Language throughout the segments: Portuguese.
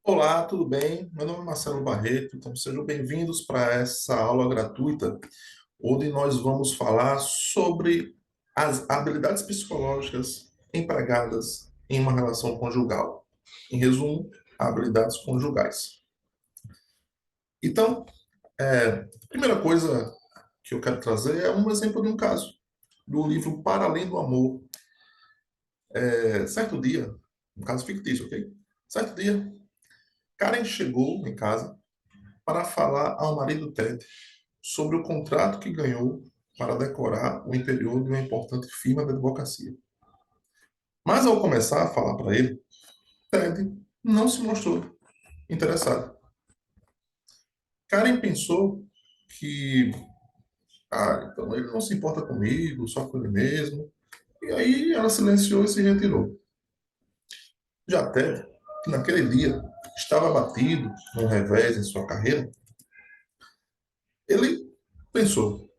Olá, tudo bem? Meu nome é Marcelo Barreto, então sejam bem-vindos para essa aula gratuita, onde nós vamos falar sobre as habilidades psicológicas empregadas em uma relação conjugal. Em resumo, habilidades conjugais. Então, a primeira coisa que eu quero trazer é um exemplo de um caso, do livro Para Além do Amor. Certo dia, um caso fictício, ok? Certo dia, Karen chegou em casa para falar ao marido Ted sobre o contrato que ganhou para decorar o interior de uma importante firma de advocacia. Mas ao começar a falar para ele, Ted não se mostrou interessado. Karen pensou que, então ele não se importa comigo, só com ele mesmo. E aí ela silenciou e se retirou. Já Ted, que naquele dia estava abatido num revés em sua carreira, ele pensou: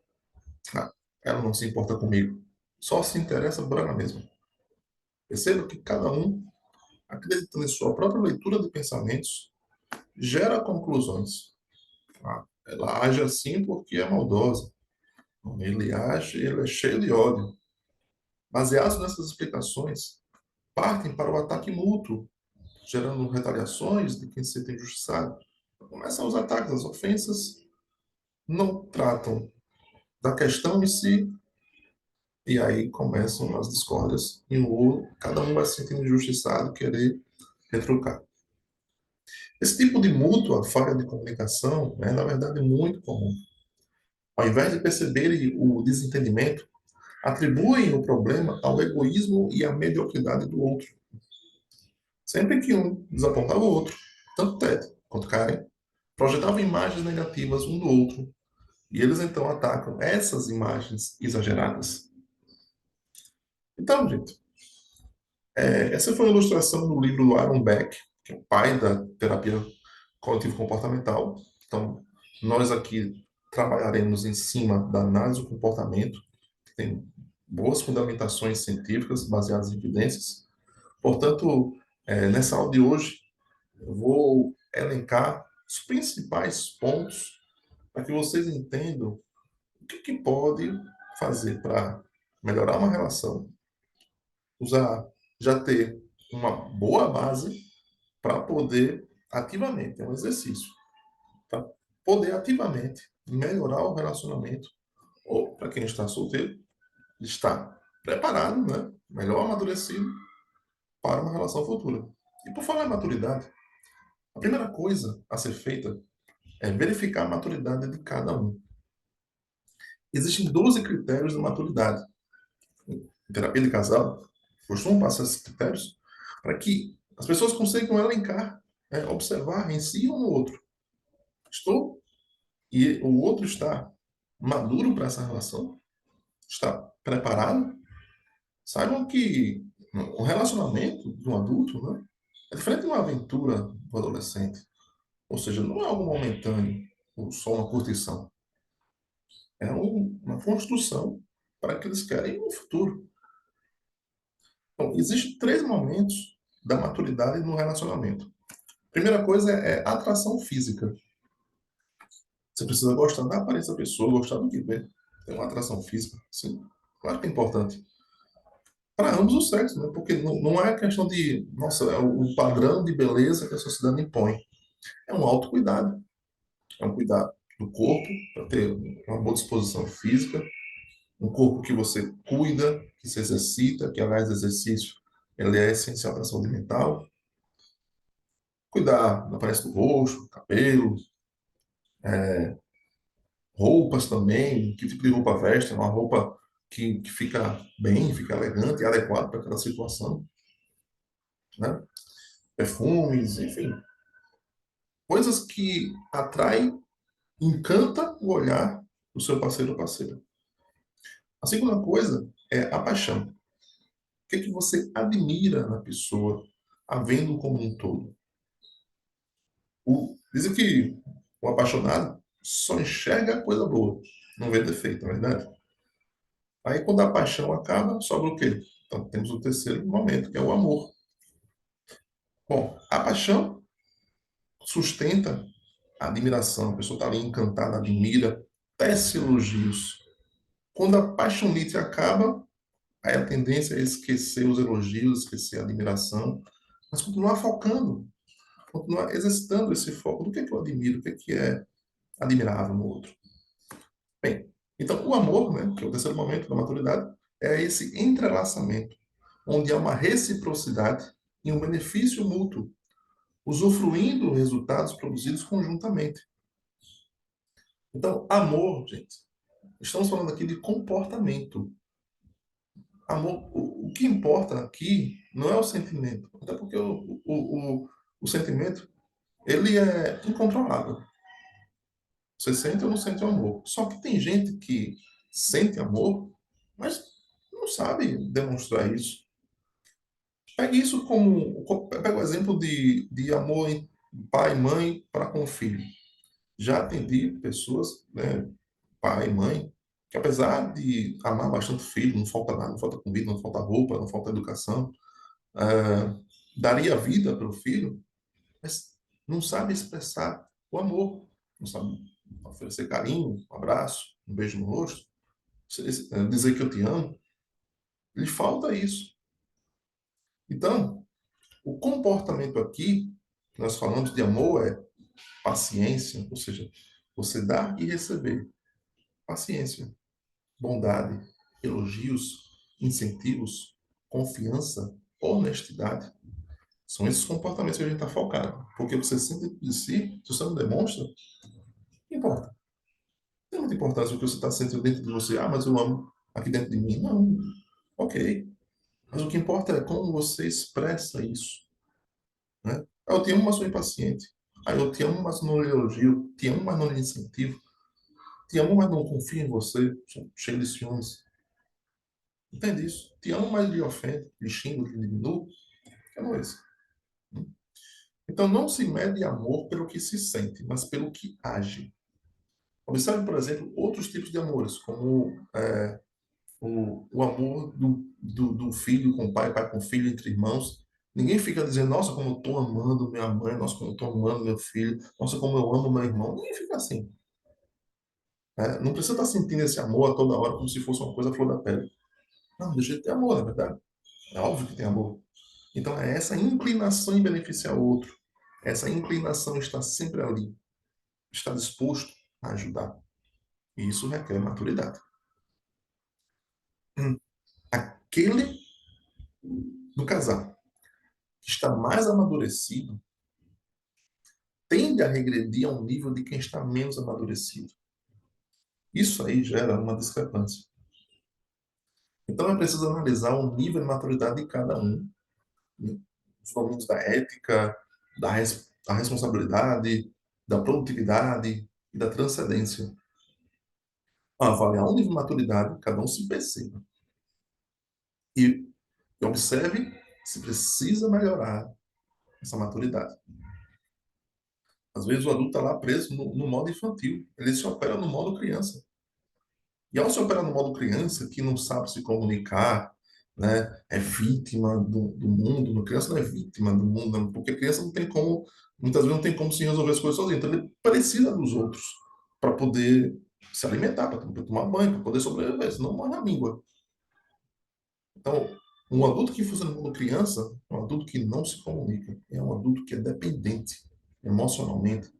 ah, ela não se importa comigo, só se interessa por ela mesma. Perceba que cada um, acreditando em sua própria leitura de pensamentos, gera conclusões. Ela age assim porque é maldosa. Ele é cheio de ódio. Baseados nessas explicações, partem para o ataque mútuo, gerando retaliações de quem se sente injustiçado. Começam os ataques, as ofensas, não tratam da questão em si, e aí começam as discórdias, e cada um vai se sentindo injustiçado, querer retrucar. Esse tipo de mútua falha de comunicação é, na verdade, muito comum. Ao invés de perceberem o desentendimento, atribuem o problema ao egoísmo e à mediocridade do outro. Sempre que um desapontava o outro, tanto Ted quanto Karen projetavam imagens negativas um do outro, e eles então atacam essas imagens exageradas. Então, gente, essa foi uma ilustração do livro do Aaron Beck, que é o pai da terapia cognitivo-comportamental. Então, nós aqui trabalharemos em cima da análise do comportamento, que tem boas fundamentações científicas baseadas em evidências. Portanto, nessa aula de hoje, eu vou elencar os principais pontos para que vocês entendam o que pode fazer para melhorar uma relação, usar, já ter uma boa base para poder ativamente, é um exercício, para poder ativamente melhorar o relacionamento, ou para quem está solteiro, estar preparado, né? Melhor amadurecido para uma relação futura. E por falar em maturidade, a primeira coisa a ser feita é verificar a maturidade de cada um. Existem 12 critérios de maturidade. Em terapia de casal, costumam passar esses critérios para que as pessoas consigam elencar, observar em si um no outro. Estou e o outro está maduro para essa relação? Está preparado? Saibam que o relacionamento de um adulto, né, é diferente de uma aventura do adolescente. Ou seja, não é algo momentâneo, ou só uma curtição. É uma construção para que eles querem no futuro. Então, existem três momentos da maturidade no relacionamento. A primeira coisa é atração física. Você precisa gostar da aparência da pessoa, gostar do que vê. Tem uma atração física, sim. Claro que é importante. Para ambos os sexos, né? Porque não é questão de, nossa, é o padrão de beleza que a sociedade impõe. É um autocuidado. É um cuidado do corpo, para ter uma boa disposição física, um corpo que você cuida, que se exercita, que, aliás, exercício ele é essencial para a saúde mental. Cuidar da aparência do rosto, cabelo, roupas também, que tipo de roupa veste, uma roupa que fica bem, fica elegante e adequada para aquela situação, né? Perfumes, enfim, coisas que atraem, encanta o olhar do seu parceiro ou parceira. A segunda coisa é a paixão. O que é que você admira na pessoa, a vendo como um todo? Dizem que o apaixonado só enxerga coisa boa, não vê defeito, não é verdade? Aí, quando a paixão acaba, sobra o quê? Então, temos o terceiro momento, que é o amor. Bom, a paixão sustenta a admiração. A pessoa está ali encantada, admira, tece elogios. Quando a paixonite acaba, aí a tendência é esquecer os elogios, esquecer a admiração, mas continuar focando, continuar exercitando esse foco do que eu admiro, o que é admirável no outro. Bem, então o amor, né, que é o terceiro momento da maturidade, é esse entrelaçamento, onde há uma reciprocidade e um benefício mútuo, usufruindo resultados produzidos conjuntamente. Então, amor, gente, estamos falando aqui de comportamento. Amor, o que importa aqui não é o sentimento, até porque o sentimento, ele é incontrolável. Você sente ou não sente o amor. Só que tem gente que sente amor, mas não sabe demonstrar isso. Pegue isso pega o exemplo de amor em pai e mãe para com o filho. Já atendi pessoas, né, pai e mãe, que apesar de amar bastante o filho, não falta nada, não falta comida, não falta roupa, não falta educação, daria vida para o filho, mas não sabe expressar o amor, não sabe oferecer carinho, um abraço, um beijo no rosto, dizer que eu te amo, lhe falta isso. Então, o comportamento aqui, que nós falamos de amor, é paciência, ou seja, você dar e receber. Paciência, bondade, elogios, incentivos, confiança, honestidade. São esses comportamentos que a gente está focado. Porque você sente de si, se você não demonstra, não importa. Não tem muita importância o que você está sentindo dentro de você. Ah, mas eu amo aqui dentro de mim. Não. Ok. Mas o que importa é como você expressa isso. Né? Ah, eu te amo, mas sou impaciente. Ah, eu te amo, mas não lhe elogio. Te amo, mas não lhe incentivo. Te amo, mas não confio em você. Sou cheio de ciúmes. Entende isso? Te amo, mas lhe ofende, lhe xingo, lhe diminuo. É não é isso. Então, não se mede amor pelo que se sente, mas pelo que age. Observe, por exemplo, outros tipos de amores, como o amor do filho com o pai, pai com filho, entre irmãos. Ninguém fica dizendo, nossa, como eu estou amando minha mãe, nossa, como eu estou amando meu filho, nossa, como eu amo meu irmão. Ninguém fica assim. Né? Não precisa estar sentindo esse amor a toda hora como se fosse uma coisa flor da pele. Não, deixa de ter amor, na verdade. É óbvio que tem amor. Então, é essa inclinação em beneficiar o outro. Essa inclinação está sempre ali. Está disposto a ajudar. E isso requer maturidade. Aquele do casal que está mais amadurecido tende a regredir a um nível de quem está menos amadurecido. Isso aí gera uma discrepância. Então é preciso analisar o nível de maturidade de cada um, né? Os domínios da ética, da responsabilidade, da produtividade e da transcendência. Avaliar o nível de maturidade, cada um se perceba. E observe se precisa melhorar essa maturidade. Às vezes o adulto está lá preso no modo infantil. Ele se opera no modo criança. E ao se operar no modo criança, que não sabe se comunicar, né, é vítima do mundo, a criança não é vítima do mundo, não, porque a criança não tem como, muitas vezes não tem como se resolver as coisas sozinho. Então ele precisa dos outros para poder se alimentar, para tomar banho, para poder sobreviver, senão morre na língua. Então, um adulto que funciona como criança é um adulto que não se comunica, é um adulto que é dependente emocionalmente,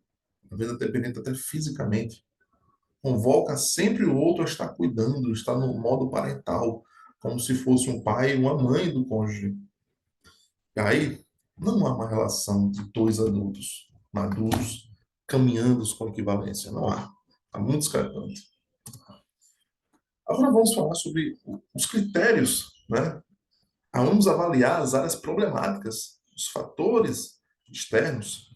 às vezes é dependente até fisicamente, convoca sempre o outro a estar cuidando, estar no modo parental, como se fosse um pai e uma mãe do cônjuge. E aí, não há uma relação de dois adultos maduros caminhando com equivalência. Não há. Está muito discrepante. Agora vamos falar sobre os critérios, né? Vamos avaliar as áreas problemáticas, os fatores externos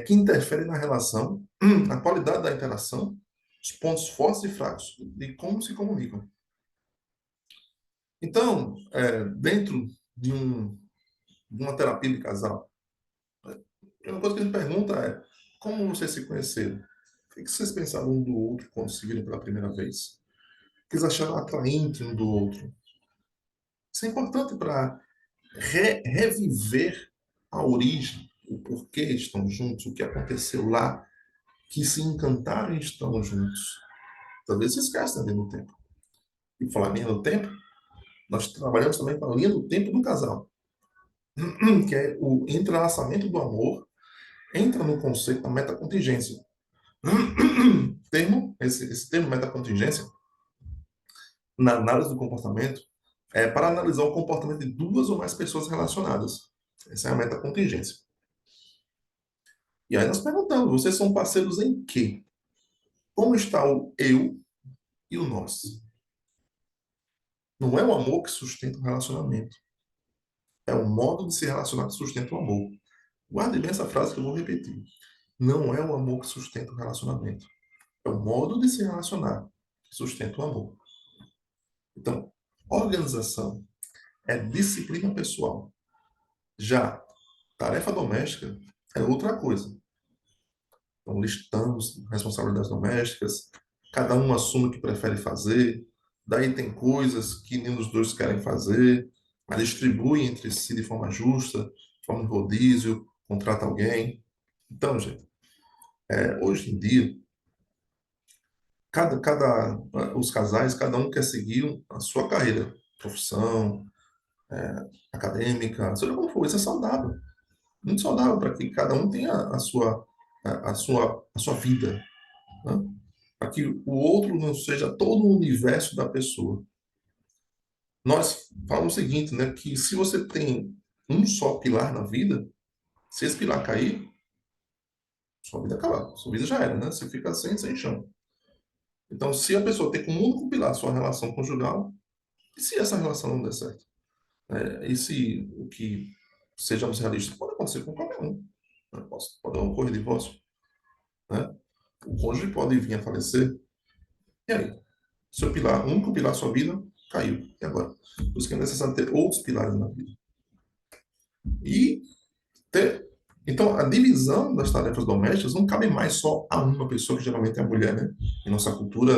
que interferem na relação, na qualidade da interação, os pontos fortes e fracos e como se comunicam. Então, dentro de uma terapia de casal, uma coisa que a gente pergunta é como vocês se conheceram? O que vocês pensaram um do outro quando se viram pela primeira vez? O que eles acharam atraente um do outro? Isso é importante para reviver a origem, porquê estão juntos, o que aconteceu lá, que se encantaram e estão juntos. Talvez se esquecem da linha do tempo. E falar linha do tempo, nós trabalhamos também com a linha do tempo do casal, que é o entrelaçamento do amor, entra no conceito da metacontingência. Esse termo metacontingência, na análise do comportamento, é para analisar o comportamento de duas ou mais pessoas relacionadas. Essa é a metacontingência. E aí nós perguntamos, vocês são parceiros em quê? Como está o eu e o nós? Não é o amor que sustenta o relacionamento. É o modo de se relacionar que sustenta o amor. Guarde bem essa frase que eu vou repetir. Não é o amor que sustenta o relacionamento. É o modo de se relacionar que sustenta o amor. Então, organização é disciplina pessoal. Já tarefa doméstica é outra coisa. Então, listamos responsabilidades domésticas, cada um assume o que prefere fazer, daí tem coisas que nenhum dos dois querem fazer, mas distribui entre si de forma justa, de forma de rodízio, contrata alguém. Então, gente, hoje em dia, os casais, cada um quer seguir a sua carreira, profissão, acadêmica, seja como for, isso é saudável. Muito saudável para que cada um tenha a sua vida, né? Para que o outro não seja todo o universo da pessoa. Nós falamos o seguinte, né, que se você tem um só pilar na vida, se esse pilar cair, sua vida acaba, sua vida já era, né? Você fica sem chão. Então, se a pessoa tem como único pilar sua relação conjugal, e se essa relação não der certo? E se o que, sejamos realistas, pode acontecer com qualquer um. Né? Pode ocorrer divórcio, né? O cônjuge pode vir a falecer. E aí? Seu pilar, o único pilar da sua vida, caiu. E agora? Por isso que é necessário ter outros pilares na vida. E ter. Então, a divisão das tarefas domésticas não cabe mais só a uma pessoa, que geralmente é a mulher, né? Em nossa cultura,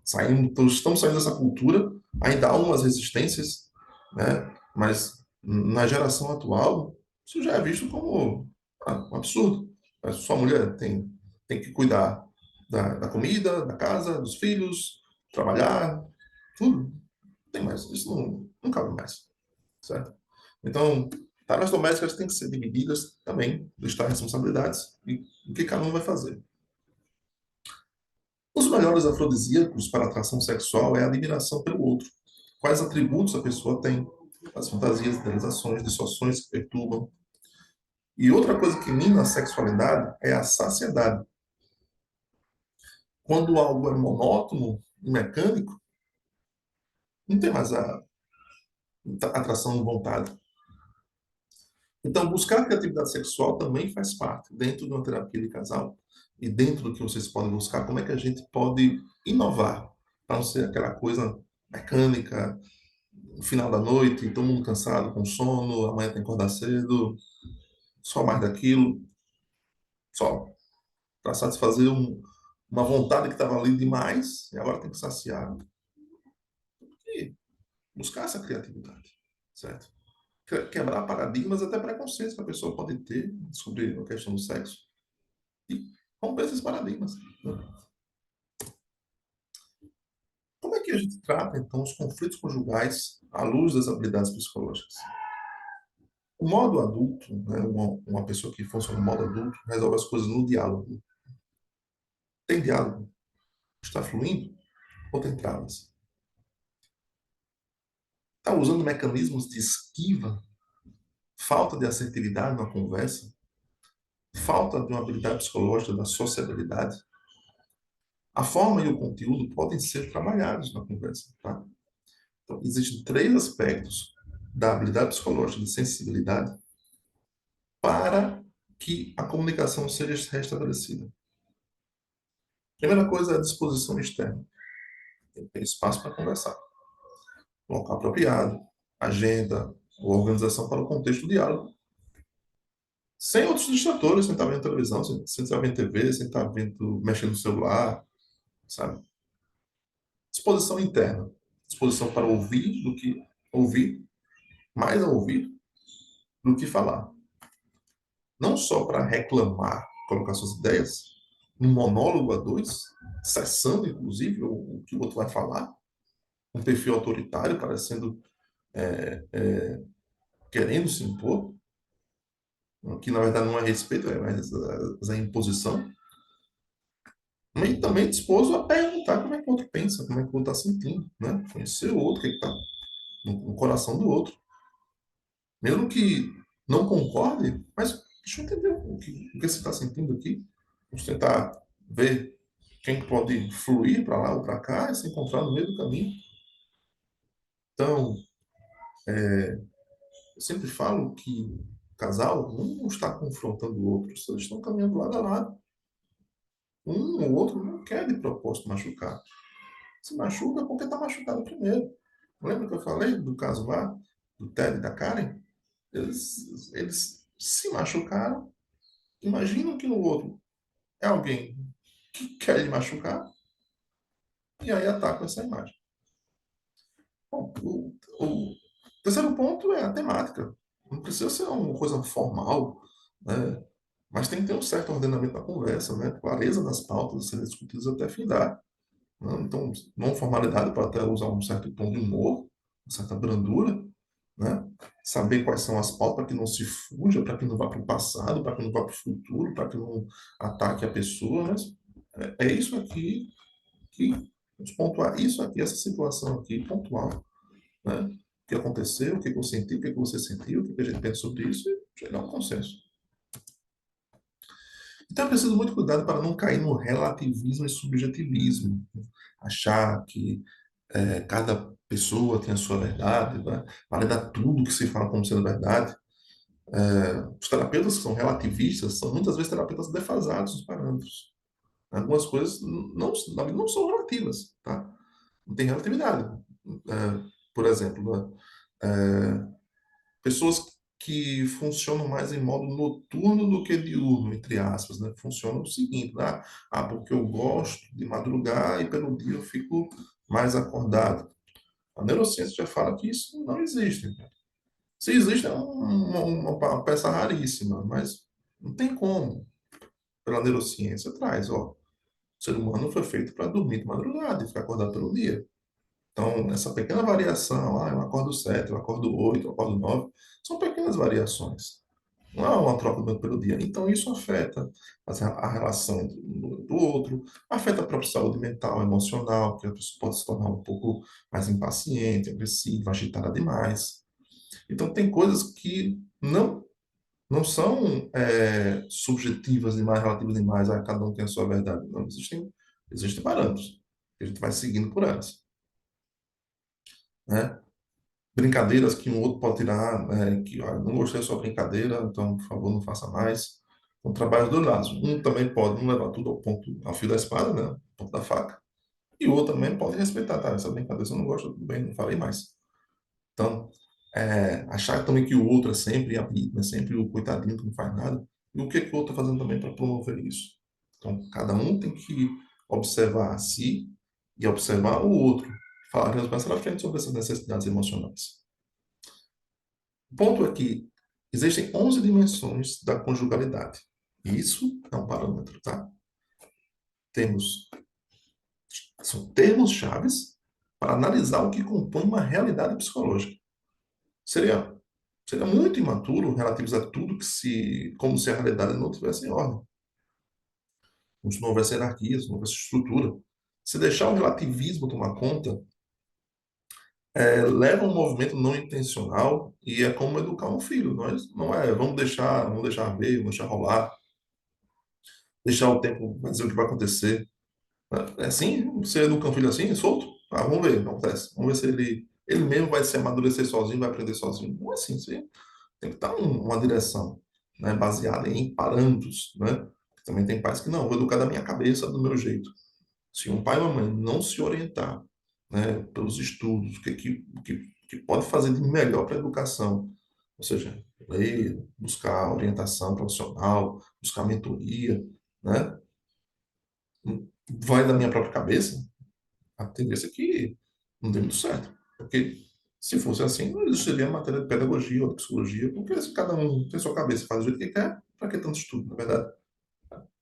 estamos saindo dessa cultura, ainda há umas resistências, né? Mas na geração atual, isso já é visto como um absurdo. Só a mulher tem que cuidar da comida, da casa, dos filhos, trabalhar, tudo. Tem mais. Isso não cabe mais, certo? Então, tarefas domésticas têm que ser divididas também, listar responsabilidades e o que cada um vai fazer. Os melhores afrodisíacos para a atração sexual é a admiração pelo outro. Quais atributos a pessoa tem, as fantasias, idealizações, distorções que perturbam. E outra coisa que mina a sexualidade é a saciedade. Quando algo é monótono e mecânico, não tem mais a atração de vontade. Então, buscar criatividade sexual também faz parte, dentro de uma terapia de casal, e dentro do que vocês podem buscar, como é que a gente pode inovar, para não ser aquela coisa mecânica, no final da noite, todo mundo cansado, com sono, amanhã tem que acordar cedo, só mais daquilo, só para satisfazer uma vontade que estava ali demais, e agora tem que saciar. E buscar essa criatividade, certo? Quebrar paradigmas, até preconceitos que a pessoa pode ter sobre a questão do sexo. E romper esses paradigmas. Né? Como é que a gente trata, então, os conflitos conjugais à luz das habilidades psicológicas? O modo adulto, né, uma pessoa que funciona no modo adulto, resolve as coisas no diálogo. Tem diálogo? Está fluindo? Ou tem travas? Está usando mecanismos de esquiva? Falta de assertividade na conversa? Falta de uma habilidade psicológica da sociabilidade? A forma e o conteúdo podem ser trabalhados na conversa, tá? Então, existem três aspectos da habilidade psicológica de sensibilidade para que a comunicação seja restabelecida. Primeira coisa é a disposição externa. Tem que ter espaço para conversar. Local apropriado, agenda, ou organização para o contexto do diálogo. Sem outros distratores, sem estar vendo televisão, sem estar vendo TV, sem estar vendo, mexendo no celular, sabe? Disposição interna. Disposição para ouvir, mais a ouvir do que falar. não só para reclamar, colocar suas ideias, um monólogo a dois, cessando, inclusive, o que o outro vai falar, um perfil autoritário, parecendo querendo se impor, que na verdade não é respeito, é imposição, mas também disposto a perguntar como é que o outro pensa, como é que o outro está sentindo, né? Conhecer o outro, o que está no coração do outro. Mesmo que não concorde, mas deixa eu entender o que você está sentindo aqui. Vamos tentar ver quem pode fluir para lá ou para cá e se encontrar no meio do caminho. Então, eu sempre falo que o casal não está confrontando o outro, eles estão caminhando lado a lado. Um ou outro não quer de propósito machucar. Se machuca porque está machucado primeiro. Lembra que eu falei do caso lá, do Ted e da Karen? Eles se machucaram. Imaginam que no outro é alguém que quer lhe machucar e aí atacam essa imagem. Bom, o terceiro ponto é a temática. Não precisa ser uma coisa formal, né? Mas tem que ter um certo ordenamento da conversa, né? Clareza das pautas a serem discutidas até findar. Né? Então, não formalidade para até usar um certo tom de humor, uma certa brandura, né? Saber quais são as pautas para que não se fuja, para que não vá para o passado, para que não vá para o futuro, para que não ataque a pessoa, mas é isso aqui que vamos pontuar isso aqui, essa situação aqui, pontual, né? O que aconteceu, o que eu senti, o que você sentiu, o que a gente pensa sobre isso e chegar a um consenso. Então é preciso muito cuidado para não cair no relativismo e subjetivismo, achar que cada pessoa tem a sua verdade, né? Validar tudo que se fala como sendo verdade. Os terapeutas que são relativistas são muitas vezes terapeutas defasados nos parâmetros. Algumas coisas não são relativas, tá? Não tem relatividade. Por exemplo, né? Pessoas que funcionam mais em modo noturno do que diurno, entre aspas, né? Funciona o seguinte, né? Porque eu gosto de madrugar e pelo dia eu fico mais acordado. A neurociência já fala que isso não existe. Se existe, é uma peça raríssima, mas não tem como. Pela neurociência traz, ó, o ser humano foi feito para dormir de madrugada e ficar acordado pelo dia. Então, essa pequena variação, eu acordo 7, eu acordo 8, eu acordo 9, são pequenas variações. Não é uma troca do tempo pelo dia. Então, isso afeta a relação do outro, afeta a própria saúde mental, emocional, que a pessoa pode se tornar um pouco mais impaciente, agressiva, agitada demais. Então, tem coisas que não são subjetivas demais, relativas demais, cada um tem a sua verdade. Não, existem parâmetros, que a gente vai seguindo por elas, né? Brincadeiras que um outro pode tirar, que não gostei da sua brincadeira, então, por favor, não faça mais. Então, trabalho dos dois lados. Um também pode não levar tudo ao ponto, ao fio da espada, né? Ao ponto da faca. E o outro também pode respeitar, tá? Essa brincadeira eu não gosto, tudo bem, não falei mais. Então, achar também que o outro é sempre a vítima, é sempre o coitadinho que não faz nada. E o que, que o outro está fazendo também para promover isso? Então, cada um tem que observar a si e observar o outro. Falaremos mais para frente sobre essas necessidades emocionais. O ponto é que existem 11 dimensões da conjugalidade. Isso é um parâmetro, tá? Temos, são termos chaves para analisar o que compõe uma realidade psicológica. Seria, seria muito imaturo relativizar tudo como se a realidade não tivesse em ordem, como se não houvesse hierarquia, se não houvesse estrutura. Se deixar o relativismo tomar conta, leva a um movimento não intencional e é como educar um filho. Nós não é, vamos deixar ver, vamos deixar rolar, deixar o tempo dizer o que vai acontecer. É assim? Você educa um filho assim, solto? Vamos ver o que acontece. Vamos ver se ele mesmo vai se amadurecer sozinho, vai aprender sozinho. Não é assim, você tem que dar uma direção, né, baseada em parâmetros, né? Também tem pais que não, vou educar da minha cabeça, do meu jeito. Se um pai ou uma mãe não se orientar, né, pelos estudos, o que pode fazer de melhor para a educação, ou seja, ler, buscar orientação profissional, buscar mentoria, né? Vai da minha própria cabeça, a tendência é que não dê muito certo. Porque se fosse assim, não existiria matéria de pedagogia ou de psicologia, porque se cada um tem sua cabeça, faz do jeito que quer, Para que tanto estudo, na verdade?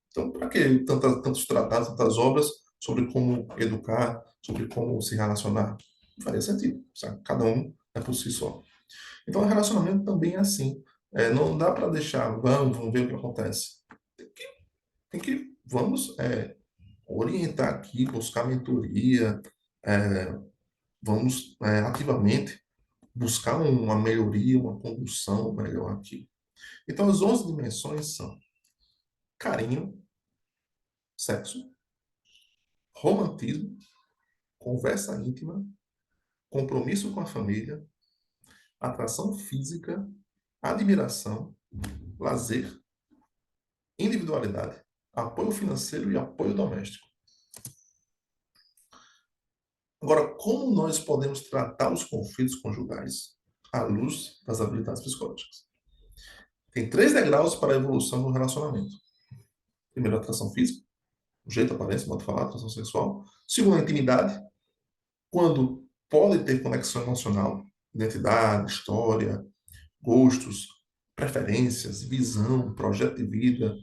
Então, para que tantos tratados, tantas obras sobre como educar, sobre como se relacionar? Não faria sentido, sabe? Cada um é por si só. Então, o relacionamento também é assim. Não dá para deixar, vamos ver o que acontece. Vamos orientar aqui, buscar mentoria, é, vamos ativamente buscar uma melhoria, uma condução melhor aqui. Então, as 11 dimensões são carinho, sexo, romantismo, conversa íntima, compromisso com a família, atração física, admiração, lazer, individualidade, apoio financeiro e apoio doméstico. Agora, como nós podemos tratar os conflitos conjugais à luz das habilidades psicológicas? Tem 3 degraus para a evolução do relacionamento. Primeiro, a atração física, o jeito, aparência, modo de falar, atração sexual. Segundo, a intimidade, quando pode ter conexão emocional, identidade, história, gostos, preferências, visão, projeto de vida.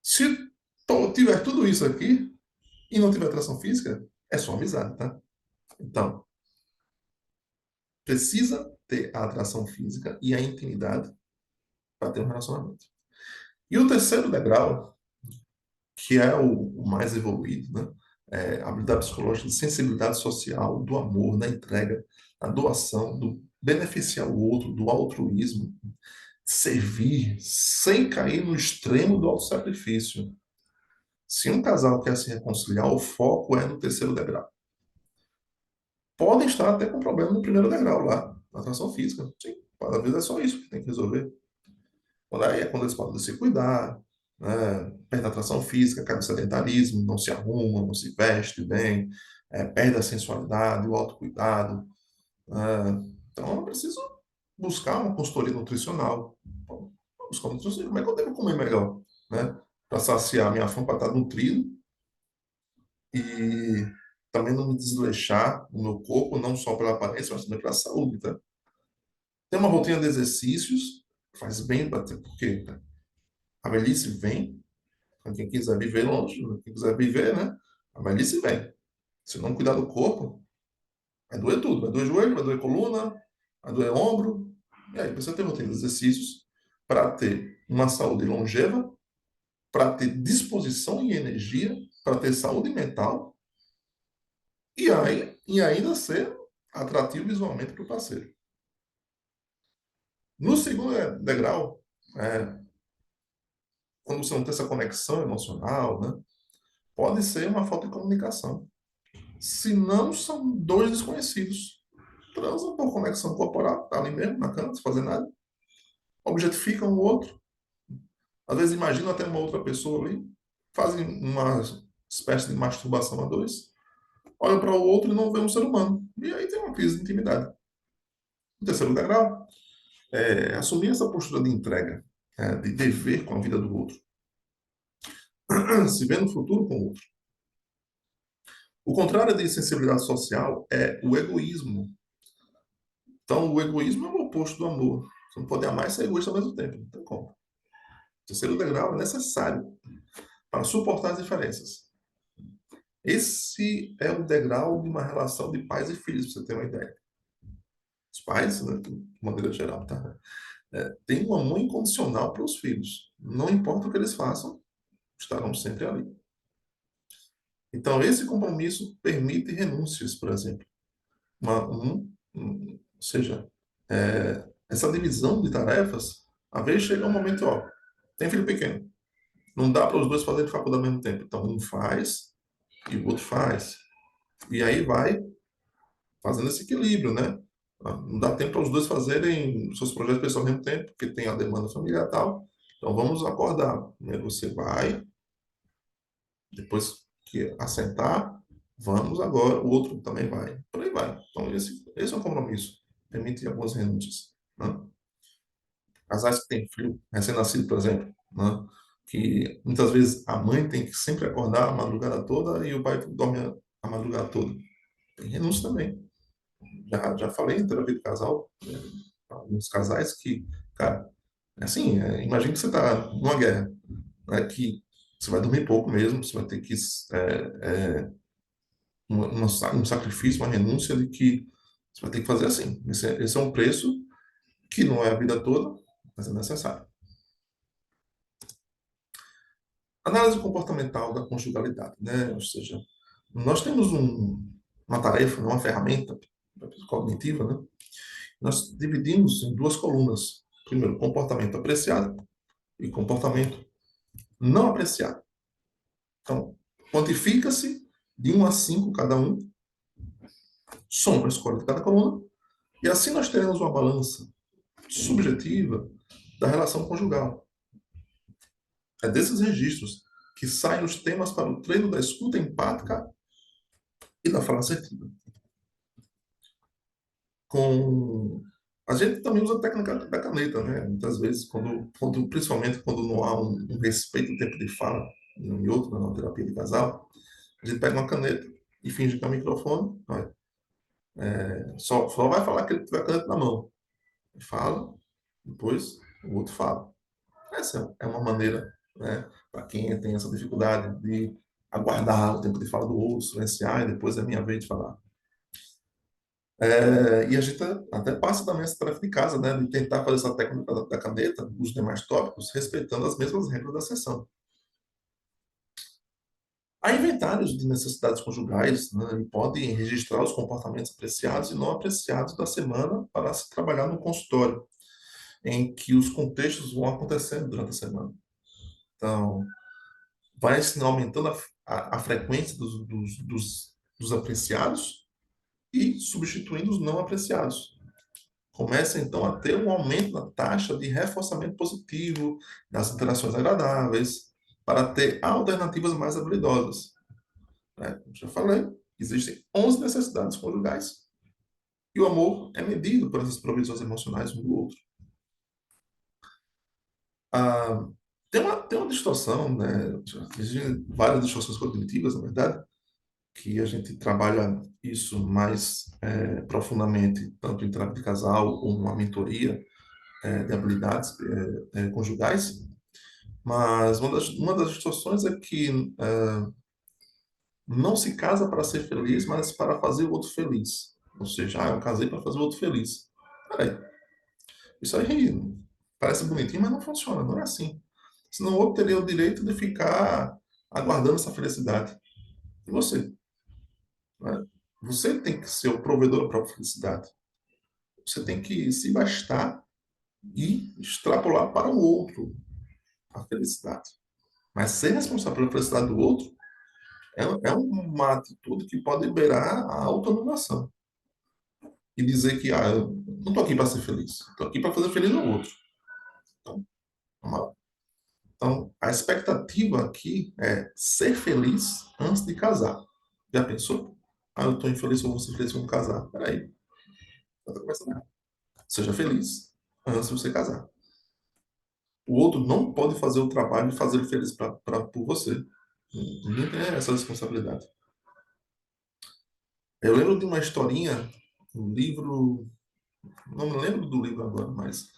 Se tiver tudo isso aqui e não tiver atração física, é só amizade, tá? Então, precisa ter a atração física e a intimidade para ter um relacionamento. E o terceiro degrau, que é o mais evoluído, né? A habilidade psicológica de sensibilidade social, do amor, da entrega, da doação, do beneficiar o outro, do altruísmo, servir sem cair no extremo do autossacrifício. Se um casal quer se reconciliar, o foco é no terceiro degrau. Podem estar até com problema no primeiro degrau lá, na atração física. Sim, às vezes é só isso que tem que resolver. Aí é quando eles podem se cuidar, né? Perde a atração física, cai no sedentarismo, não se arruma, não se veste bem, perde a sensualidade, o autocuidado. Então, eu preciso buscar uma consultoria nutricional. Buscar uma nutricional. Como é que eu devo comer melhor? Né? Para saciar a minha fome, para estar nutrido e também não me desleixar no meu corpo, não só pela aparência, mas também pela saúde. Tá? Tem uma rotina de exercícios, faz bem, porque a velhice vem, para quem quiser viver longe, quem quiser viver, né? A velhice vem. Se não cuidar do corpo, vai doer tudo. Vai doer joelho, vai doer coluna, vai doer ombro. E aí, você tem rotina de exercícios para ter uma saúde longeva, para ter disposição e energia, para ter saúde mental e ainda ser atrativo visualmente para o parceiro. No segundo degrau, quando você não tem essa conexão emocional, né, pode ser uma falta de comunicação. Se não, são dois desconhecidos. Transam por conexão corporal, tá ali mesmo, na cama, sem fazer nada. Objetificam o outro. Às vezes imaginam até uma outra pessoa ali. Fazem uma espécie de masturbação a dois. Olham para o outro e não vê um ser humano. E aí tem uma crise de intimidade. O terceiro degrau assumir essa postura de entrega, de dever com a vida do outro, se ver no futuro com o outro. O contrário de sensibilidade social é o egoísmo. Então, o egoísmo é o oposto do amor. Você não pode amar e ser egoísta ao mesmo tempo. Não tem como. O terceiro degrau é necessário para suportar as diferenças. Esse é o degrau de uma relação de pais e filhos, para você ter uma ideia. Os pais, né, de maneira geral, tá? Têm um amor incondicional para os filhos. Não importa o que eles façam, estarão sempre ali. Então, esse compromisso permite renúncias, por exemplo. Ou seja, essa divisão de tarefas, às vezes chega um momento, ó, tem filho pequeno, não dá para os dois fazerem faculdade ao mesmo tempo. Então, um faz e o outro faz. E aí vai fazendo esse equilíbrio, né? Não dá tempo para os dois fazerem seus projetos pessoais ao mesmo tempo, porque tem a demanda familiar e tal. Então, vamos acordar. Primeiro você vai, depois que assentar, vamos agora, o outro também vai. Por aí vai. Então, esse é um compromisso. Permite algumas renúncias. Né? Casais que têm filho recém-nascido, por exemplo, né? Que muitas vezes a mãe tem que sempre acordar a madrugada toda e o pai dorme a madrugada toda. Tem renúncia também. Já falei em terapia de casal, alguns casais que, cara, Assim, imagine que você está numa guerra, né, que você vai dormir pouco mesmo, você vai ter que um sacrifício, uma renúncia de que você vai ter que fazer assim. Esse é um preço que não é a vida toda, mas é necessário. Análise comportamental da conjugalidade, né? Ou seja, nós temos uma tarefa, uma ferramenta cognitiva, né? Nós dividimos em duas colunas. Primeiro, comportamento apreciado e comportamento não apreciado. Então, quantifica-se de 1 a 5 cada um, soma a escolha de cada coluna, e assim nós teremos uma balança subjetiva da relação conjugal. É desses registros que saem os temas para o treino da escuta empática e da fala assertiva. Com a gente também usa a técnica da caneta, né? Muitas vezes, principalmente quando não há um respeito ao tempo de fala em um e outro, na terapia de casal, a gente pega uma caneta e finge que é um microfone, só vai falar que ele tiver a caneta na mão. Ele fala, depois o outro fala. Essa é uma maneira, né, para quem tem essa dificuldade de aguardar o tempo de fala do outro, silenciar e depois é minha vez de falar. E a gente até passa também essa tarefa de casa, né, de tentar fazer essa técnica da caneta, os demais tópicos, respeitando as mesmas regras da sessão. Há inventários de necessidades conjugais, né, e podem registrar os comportamentos apreciados e não apreciados da semana para se trabalhar no consultório, em que os contextos vão acontecendo durante a semana. Então, vai se aumentando a frequência dos apreciados e substituindo os não apreciados. Começa então a ter um aumento na taxa de reforçamento positivo, das interações agradáveis, para ter alternativas mais habilidosas. Né? Como já falei, existem 11 necessidades conjugais e o amor é medido por essas provisões emocionais um do outro. Ah, tem uma distorção, né? Existem várias distorções cognitivas, na verdade, que a gente trabalha isso mais profundamente, tanto em terapia de casal ou uma mentoria de habilidades conjugais. Mas uma das distorções é que não se casa para ser feliz, mas para fazer o outro feliz. Ou seja, eu casei para fazer o outro feliz. Peraí, isso aí parece bonitinho, mas não funciona, não é assim. Senão o outro teria o direito de ficar aguardando essa felicidade. E você? Né? Você tem que ser o provedor da própria felicidade. Você tem que se bastar e extrapolar para o outro a felicidade. Mas ser responsável pela felicidade do outro é uma atitude que pode liberar a autoanulação e dizer que eu não estou aqui para ser feliz, estou aqui para fazer feliz ao outro. Então, vamos lá. Então, a expectativa aqui é ser feliz antes de casar. Já pensou? Eu estou infeliz, eu vou ser feliz quando casar. Peraí, não está conversando nada. Seja feliz antes de você casar. O outro não pode fazer o trabalho de fazer ele feliz por você. Não tem essa responsabilidade. Eu lembro de uma historinha, um livro, não me lembro do livro agora, mas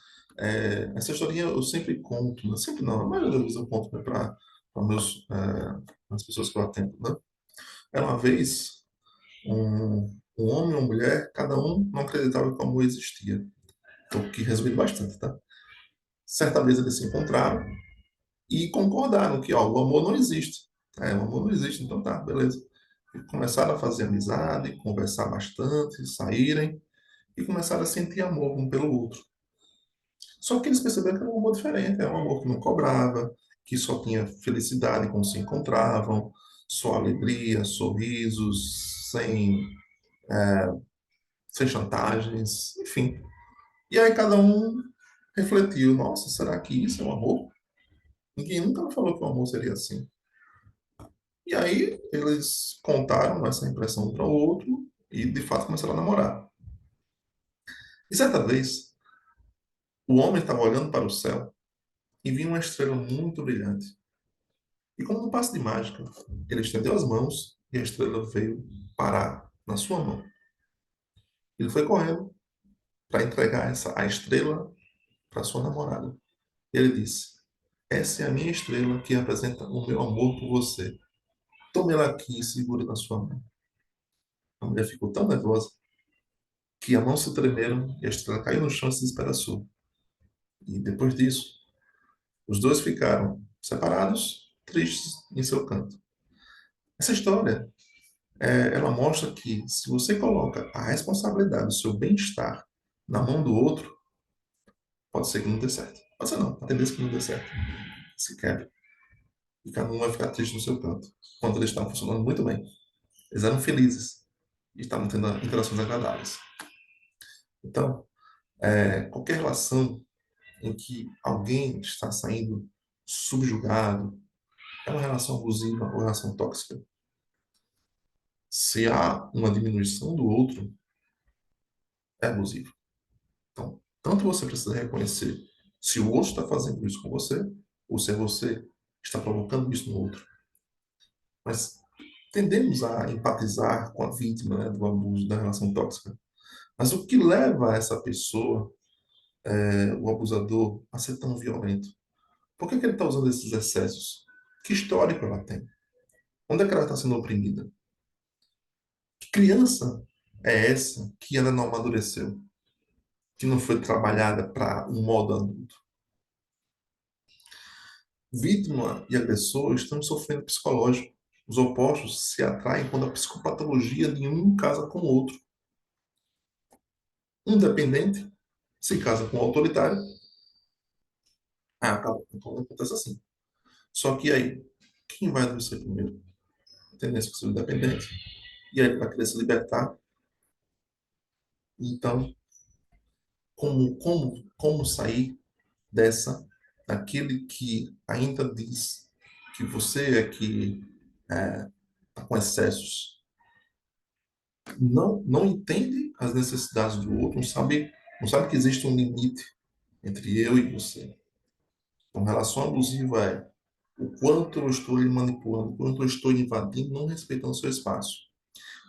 essa historinha eu sempre conto, né? Sempre não, a maioria das vezes eu conto, né, para as pessoas que eu atendo. Né? Era uma vez um homem e uma mulher, cada um não acreditava que o amor existia. O que resumiu bastante, tá? Certa vez eles se encontraram e concordaram que o amor não existe. O amor não existe, então tá, beleza. E começaram a fazer amizade, conversar bastante, saírem e começaram a sentir amor um pelo outro. Só que eles perceberam que era um amor diferente, era um amor que não cobrava, que só tinha felicidade quando se encontravam, só alegria, sorrisos, sem chantagens, enfim. E aí cada um refletiu, nossa, será que isso é um amor? Ninguém nunca me falou que o amor seria assim. E aí eles contaram essa impressão um para o outro e de fato começaram a namorar. E certa vez, o homem estava olhando para o céu e viu uma estrela muito brilhante. E como um passe de mágica, ele estendeu as mãos e a estrela veio parar na sua mão. Ele foi correndo para entregar a estrela para sua namorada. Ele disse: essa é a minha estrela que representa o meu amor por você. Tome ela aqui e segure na sua mão. A mulher ficou tão nervosa que as mãos se tremeram e a estrela caiu no chão e se despedaçou. E depois disso, os dois ficaram separados, tristes em seu canto. Essa história, ela mostra que se você coloca a responsabilidade do seu bem-estar na mão do outro, pode ser que não dê certo. Pode ser não, a tendência é que não dê certo. Se quebra. E cada um vai ficar triste no seu canto. Quando eles estavam funcionando muito bem. Eles eram felizes e estavam tendo interações agradáveis. Então, qualquer relação em que alguém está saindo subjugado, é uma relação abusiva ou relação tóxica. Se há uma diminuição do outro, é abusivo. Então, tanto você precisa reconhecer se o outro está fazendo isso com você, ou se é você que está provocando isso no outro. Mas tendemos a empatizar com a vítima, né, do abuso, da relação tóxica. Mas o que leva essa pessoa, o abusador, a ser tão violento? Por que ele está usando esses excessos? Que histórico ela tem? Onde é que ela está sendo oprimida? Que criança é essa que ela não amadureceu? Que não foi trabalhada para um modo adulto? Vítima e agressor estão sofrendo psicológico. Os opostos se atraem quando a psicopatologia de um casa com o outro. Um dependente se casa com um autoritário. Ah, acaba, então acontece assim. Só que aí, quem vai adoecer primeiro? A tendência é que seja o dependente. E aí ele vai querer se libertar. Então, como sair dessa, daquele que ainda diz que você é que está com excessos, não entende as necessidades do outro, não sabe que existe um limite entre eu e você. Então, relação abusiva é o quanto eu estou lhe manipulando, o quanto eu estou invadindo, não respeitando o seu espaço.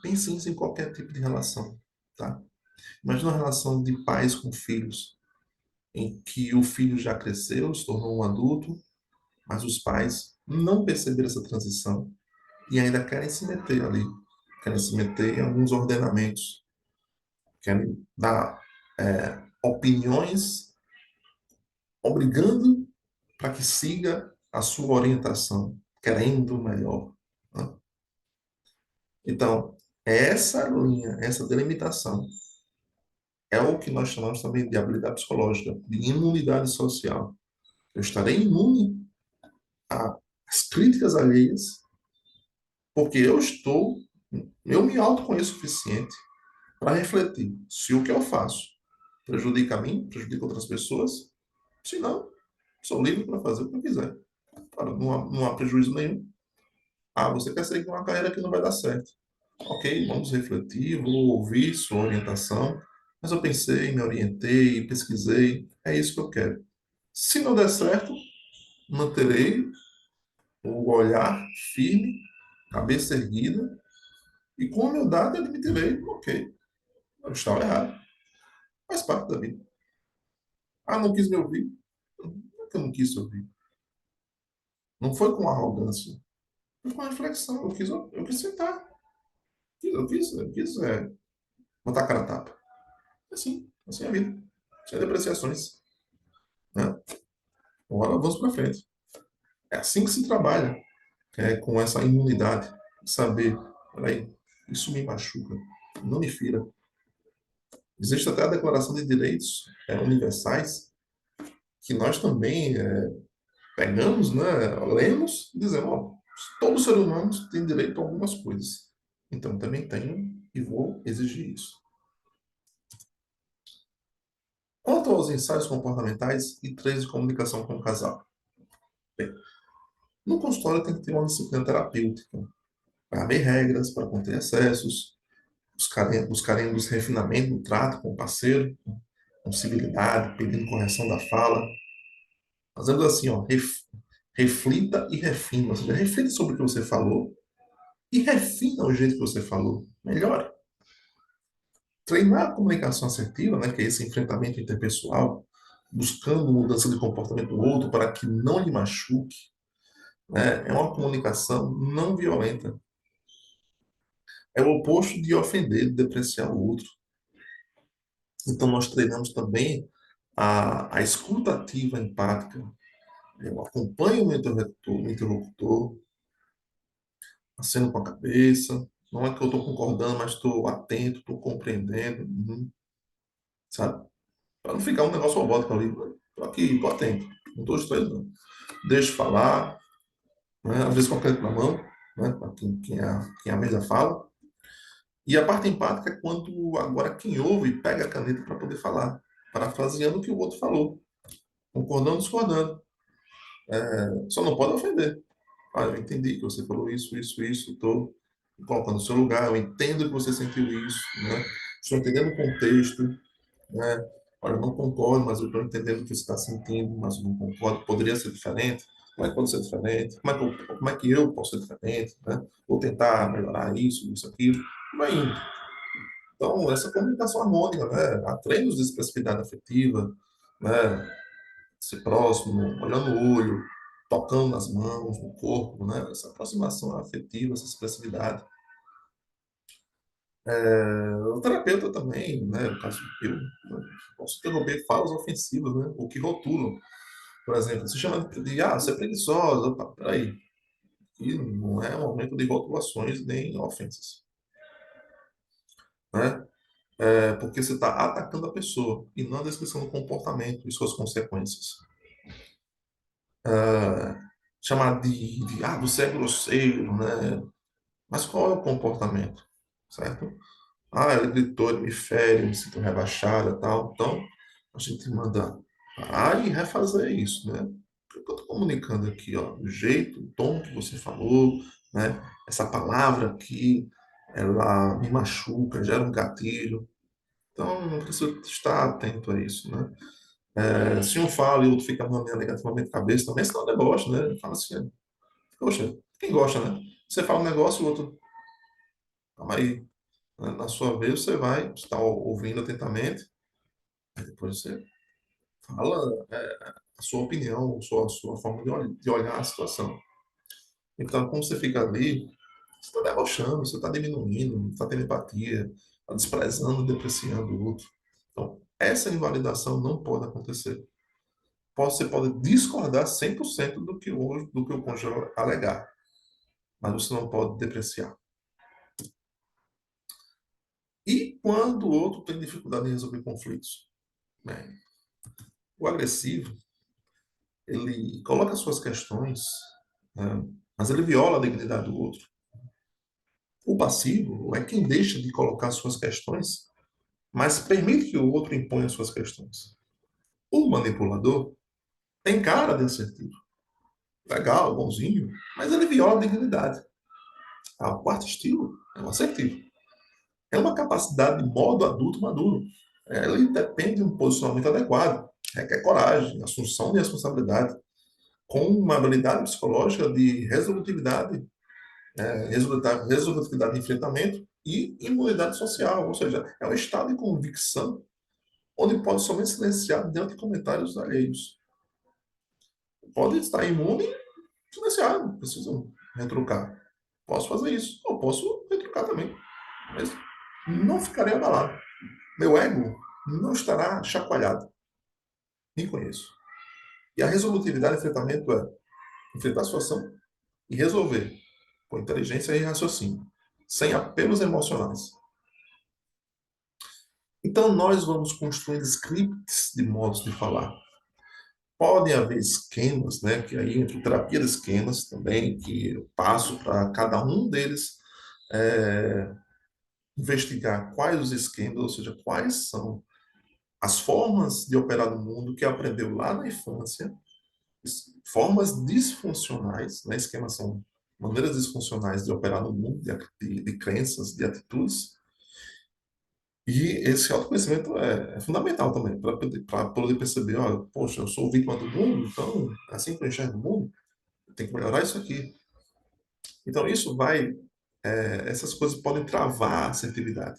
Pense isso em qualquer tipo de relação, tá? Imagina uma relação de pais com filhos, em que o filho já cresceu, se tornou um adulto, mas os pais não perceberam essa transição e ainda querem se meter ali, querem se meter em alguns ordenamentos, querem dar opiniões, obrigando para que siga a sua orientação, querendo o melhor, né? Então, essa linha, essa delimitação, é o que nós chamamos também de habilidade psicológica, de imunidade social. Eu estarei imune às críticas alheias, porque eu me autoconheço o suficiente para refletir se o que eu faço prejudica a mim, prejudica outras pessoas. Se não, sou livre para fazer o que eu quiser. Claro, não há prejuízo nenhum. Ah, você quer seguir uma carreira que não vai dar certo. Ok, vamos refletir, vou ouvir sua orientação, mas eu pensei, me orientei, pesquisei, é isso que eu quero. Se não der certo, manterei o olhar firme, cabeça erguida, e com humildade admitirei, ok, eu estava errado, faz parte da vida. Ah, não quis me ouvir? Não é que eu não quis ouvir. Não foi com arrogância, foi com reflexão. Eu quis sentar, eu quis botar a cara a tapa. Assim é a vida, sem depreciações, né? Agora vamos para frente. É assim que se trabalha, com essa imunidade, saber, peraí, isso me machuca, não me fira. Existe até a Declaração de Direitos Universais, que nós também pegamos, né, lemos e dizemos, ó, todo ser humano tem direito a algumas coisas. Então também tenho e vou exigir isso. Quanto aos ensaios comportamentais e três de comunicação com o casal. Bem, no consultório tem que ter uma disciplina terapêutica para haver regras, para conter excessos, buscaremos refinamento no trato com o parceiro, com civilidade, pedindo correção da fala, fazendo assim, ó, reflita e refina, ou seja, reflita sobre o que você falou e refina o jeito que você falou, melhore. Treinar a comunicação assertiva, né, que é esse enfrentamento interpessoal, buscando mudança de comportamento do outro para que não lhe machuque, né? É uma comunicação não violenta. É o oposto de ofender, de depreciar o outro. Então, nós treinamos também a escuta ativa empática. Eu acompanho o meu interlocutor, aceno com a cabeça. Não é que eu estou concordando, mas estou atento, estou compreendendo, sabe? Para não ficar um negócio robótico ali. Estou aqui, estou atento. Não estou estranho, deixo falar, né? Às vezes com a caneta na mão, né? Para quem a mesa fala. E a parte empática é quando agora quem ouve pega a caneta para poder falar, parafraseando o que o outro falou, concordando, discordando. Só não pode ofender. Ah, eu entendi que você falou isso, estou colocando no seu lugar, eu entendo que você sentiu isso, né? Estou entendendo o contexto, né? Olha, eu não concordo, mas eu estou entendendo o que você está sentindo, mas eu não concordo, poderia ser diferente. Como é que pode ser diferente? Como é que eu posso ser diferente, né? Vou tentar melhorar isso, aquilo. Vai indo. Então, essa comunicação harmônica, né? Há treinos de expressividade afetiva, né? Ser próximo, olhando no olho, tocando nas mãos, no corpo, né? Essa aproximação afetiva, essa expressividade. O terapeuta também, né? No caso, eu posso interromper falas ofensivas, né? Ou que rotulam. Por exemplo, se chama você é preguiçosa. Opa, peraí. E não é um momento de rotulações nem ofensas, né? Porque você está atacando a pessoa e não a descrição do comportamento e suas consequências. Chamar você é grosseiro, né? Mas qual é o comportamento, certo? Ah, ele gritou, ele me fere, eu me sinto rebaixada, tal. Então, a gente manda parar e refazer isso, né? O que eu estou comunicando aqui, ó, o jeito, o tom que você falou, né? Essa palavra aqui, ela me machuca, gera um gatilho. Então, não precisa estar atento a isso, né? Se um fala e o outro fica mandando negativamente a cabeça, também esse não é negócio, né? Fala assim, poxa, quem gosta, né? Você fala um negócio, o outro, calma aí. Na sua vez, você vai estar ouvindo atentamente, aí depois você fala a sua opinião, a sua forma de olhar a situação. Então, como você fica ali, você está debochando, você está diminuindo, não está tendo empatia, está desprezando, depreciando o outro. Então, essa invalidação não pode acontecer. Você pode discordar 100% do que o cônjuge alegar, mas você não pode depreciar. E quando o outro tem dificuldade em resolver conflitos? Né? O agressivo, ele coloca suas questões, né? Mas ele viola a dignidade do outro. O passivo é quem deixa de colocar suas questões, mas permite que o outro imponha suas questões. O manipulador tem cara de assertivo. Legal, bonzinho, mas ele viola a dignidade. O quarto estilo é o assertivo. É uma capacidade de modo adulto maduro. Ele depende de um posicionamento adequado, requer coragem, assunção de responsabilidade, com uma habilidade psicológica de resolutividade de enfrentamento e imunidade social, ou seja, é um estado de convicção onde pode somente silenciar diante de comentários alheios. Pode estar imune e silenciar, não preciso retrucar. Posso fazer isso, ou posso retrucar também, mas não ficarei abalado. Meu ego não estará chacoalhado. Me conheço. E a resolutividade de enfrentamento é enfrentar a situação e resolver com inteligência e raciocínio, sem apelos emocionais. Então, nós vamos construindo scripts de modos de falar. Podem haver esquemas, né, que aí entra terapia de esquemas também, que eu passo para cada um deles é, investigar quais os esquemas, ou seja, quais são as formas de operar no mundo que aprendeu lá na infância, formas disfuncionais, né, esquemas são maneiras disfuncionais de operar no mundo, de crenças, de atitudes. E esse autoconhecimento é fundamental também, para poder perceber, olha, poxa, eu sou vítima do mundo, então, assim que eu enxergo o mundo, eu tenho que melhorar isso aqui. Então, essas coisas podem travar a assertividade.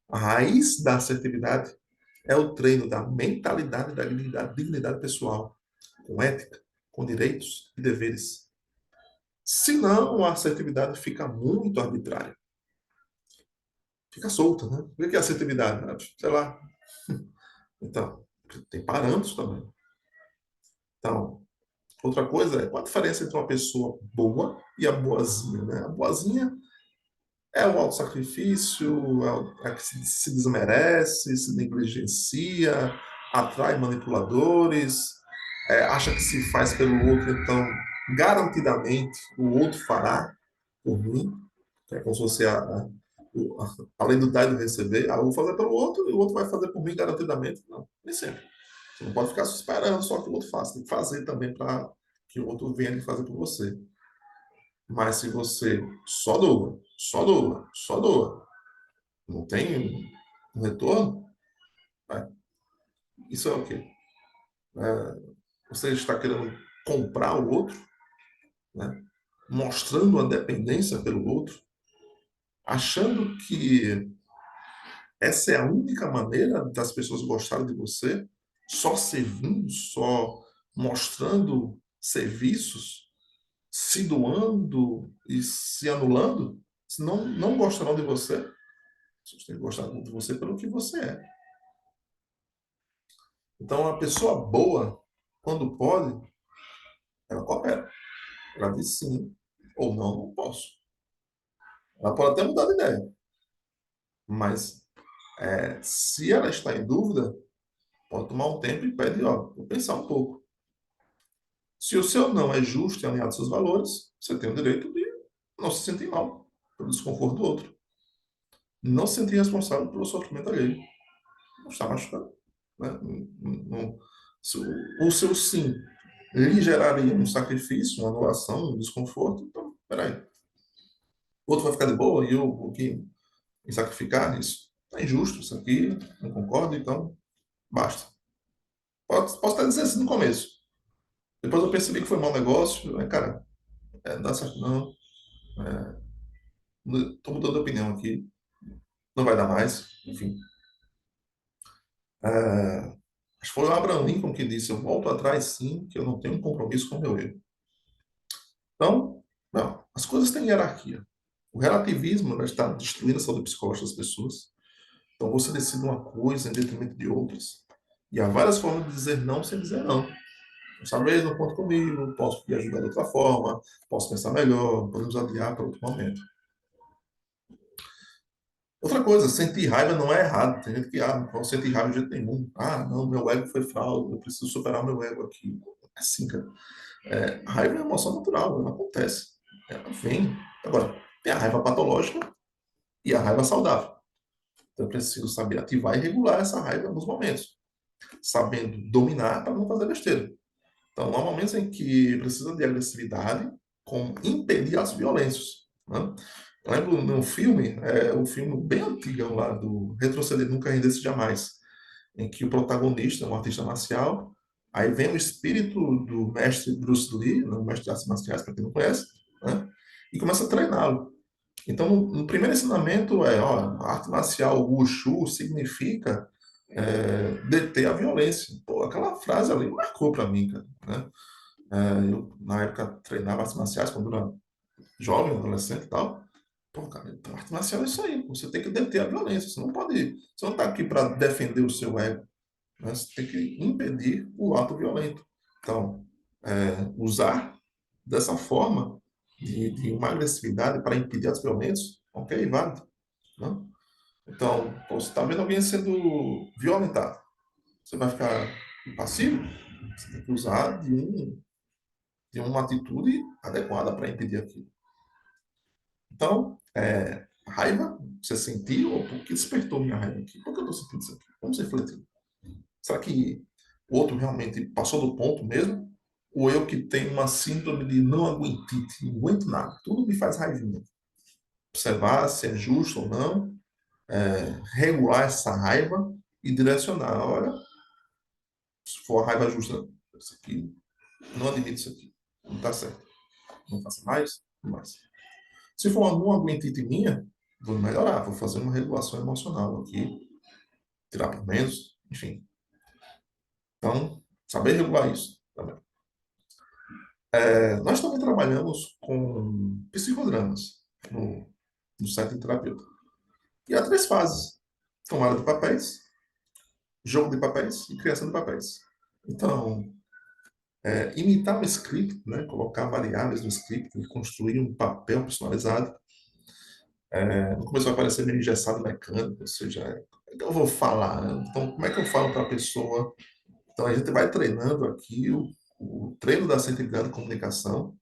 A raiz da assertividade É o treino da mentalidade da dignidade pessoal, com ética, com direitos e deveres. Senão, a assertividade fica muito arbitrária. Fica solta, né? O que é assertividade? Sei lá. Então, tem parâmetros também. Então, outra coisa é qual a diferença entre uma pessoa boa e a boazinha, né? A boazinha é o autossacrifício, é a que se desmerece, se negligencia, atrai manipuladores, acha que se faz pelo outro, então garantidamente o outro fará por mim, que é como se fosse além do dar e do receber, eu vou fazer pelo outro e o outro vai fazer por mim garantidamente. Não, nem sempre. Você não pode ficar esperando só que o outro faça, tem que fazer também para que o outro venha fazer por você. Mas se você só doa, só doa, só doa, não tem um retorno, né? Isso é o quê? Você está querendo comprar o outro, né? Mostrando uma dependência pelo outro, achando que essa é a única maneira das pessoas gostarem de você, só servindo, só mostrando serviços, se doando e se anulando, senão não gostarão de você. Vocês têm que gostar de você pelo que você é. Então, a pessoa boa, quando pode, ela coopera. Ela diz sim ou não, não posso. Ela pode até mudar de ideia, mas se ela está em dúvida, pode tomar um tempo e pede, ó, vou pensar um pouco. Se o seu não é justo e alinhado aos seus valores, você tem o direito de não se sentir mal pelo desconforto do outro. Não se sentir responsável pelo sofrimento alheio. Não está machucado. Né? Se o seu sim lhe geraria um sacrifício, uma anulação, um desconforto, então, peraí. O outro vai ficar de boa e eu vou aqui me sacrificar nisso. É injusto isso aqui, não concordo, então basta. Posso até dizer assim no começo. Depois eu percebi que foi um mau negócio, cara, não dá certo não, estou mudando de opinião aqui, não vai dar mais, enfim. É, acho que foi o Abraham Lincoln que disse, eu volto atrás sim, que eu não tenho um compromisso com o meu erro. Então, não, as coisas têm hierarquia. O relativismo, né, está destruindo a saúde psicológica das pessoas. Então você decide uma coisa em detrimento de outras. E há várias formas de dizer não sem dizer não. Dessa vez não conta comigo, posso te ajudar de outra forma, posso pensar melhor, podemos adiar para outro momento. Outra coisa, sentir raiva não é errado. Tem gente que, não posso sentir raiva de jeito nenhum. Não, meu ego foi fraude, eu preciso superar meu ego aqui. É assim, cara. Raiva é uma emoção natural, ela acontece. Ela vem. Agora, tem a raiva patológica e a raiva saudável. Então, eu preciso saber ativar e regular essa raiva nos momentos, sabendo dominar para não fazer besteira. Então, há momentos em que precisa de agressividade, como impedir as violências. Né? Eu lembro num filme, um filme bem antigo lá, do Retroceder Nunca Render-se Jamais, em que o protagonista é um artista marcial, aí vem o espírito do mestre Bruce Lee, o mestre de artes marciais, para quem não conhece, né? E começa a treiná-lo. Então, no primeiro ensinamento ó, a arte marcial Wushu significa deter a violência. Pô, aquela frase ali marcou para mim, cara, né? Eu, na época, treinava artes marciais quando era jovem, adolescente e tal. Pô, cara, então, arte marcial é isso aí. Você tem que deter a violência. Você não pode. Você não está aqui para defender o seu ego. Né? Você tem que impedir o ato violento. Então, usar dessa forma de uma agressividade para impedir atos violentos, ok, válido. Né? Então, pô, você está vendo alguém sendo violentado. Você vai ficar passivo? Você tem que usar de uma atitude adequada para impedir aquilo. Então, raiva, você sentiu, ou por que despertou minha raiva aqui? Por que eu estou sentindo isso aqui? Vamos refletir. Será que o outro realmente passou do ponto mesmo? Ou eu que tenho uma síndrome de não aguentite, não aguento nada, tudo me faz raivinha. Observar se é justo ou não, regular essa raiva e direcionar. Olha, se for a raiva justa, isso aqui, não admito isso aqui, não está certo. Não faça mais, não mais. Se for uma não aguentite minha, vou melhorar, vou fazer uma regulação emocional aqui, tirar por menos, enfim. Então, saber regular isso também. Nós também trabalhamos com psicodramas no site de terapeuta. E há três fases: tomada de papéis, jogo de papéis e criação de papéis. Então, imitar um script, né, colocar variáveis no script e construir um papel personalizado. No começo vai parecer meio engessado mecânico, ou seja, como é que eu vou falar, né? Então, como é que eu falo para a pessoa? Então, a gente vai treinando aqui o treino da assertividade de comunicação.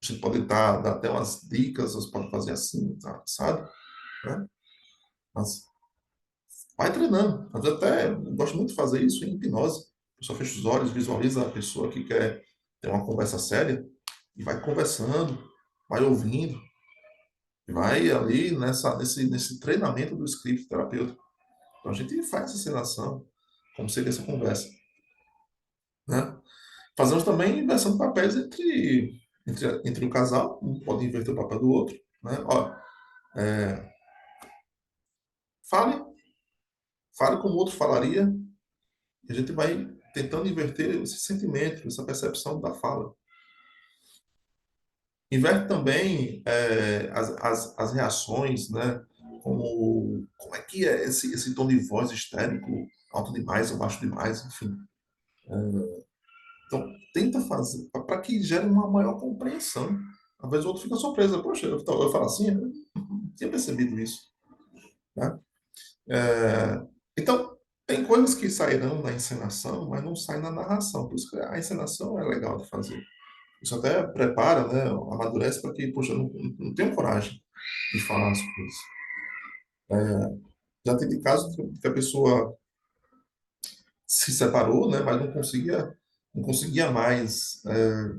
A gente pode dar até umas dicas, você pode fazer assim, tá, sabe? Né? Mas vai treinando. Mas eu até gosto muito de fazer isso em hipnose. A pessoa fecha os olhos, visualiza a pessoa que quer ter uma conversa séria e vai conversando, vai ouvindo, e vai ali nesse treinamento do script terapêutico. Então a gente faz essa encenação, como seria essa conversa, né? Fazemos também inversão de papéis entre o casal, um pode inverter o papel do outro, né? Ó, é, fale, fale como o outro falaria, e a gente vai tentando inverter esse sentimento, essa percepção da fala. Inverte também as reações, né? Como é que é esse tom de voz histérico, alto demais ou baixo demais, enfim. Então, tenta fazer para que gere uma maior compreensão. Às vezes o outro fica surpreso. Poxa, eu falo assim, eu não tinha percebido isso. Né? Então, tem coisas que sairão na encenação, mas não saem na narração. Por isso que a encenação é legal de fazer. Isso até prepara, né, amadurece para que, poxa, eu não tenho coragem de falar as coisas. Já teve casos que a pessoa se separou, né, mas não conseguia mais,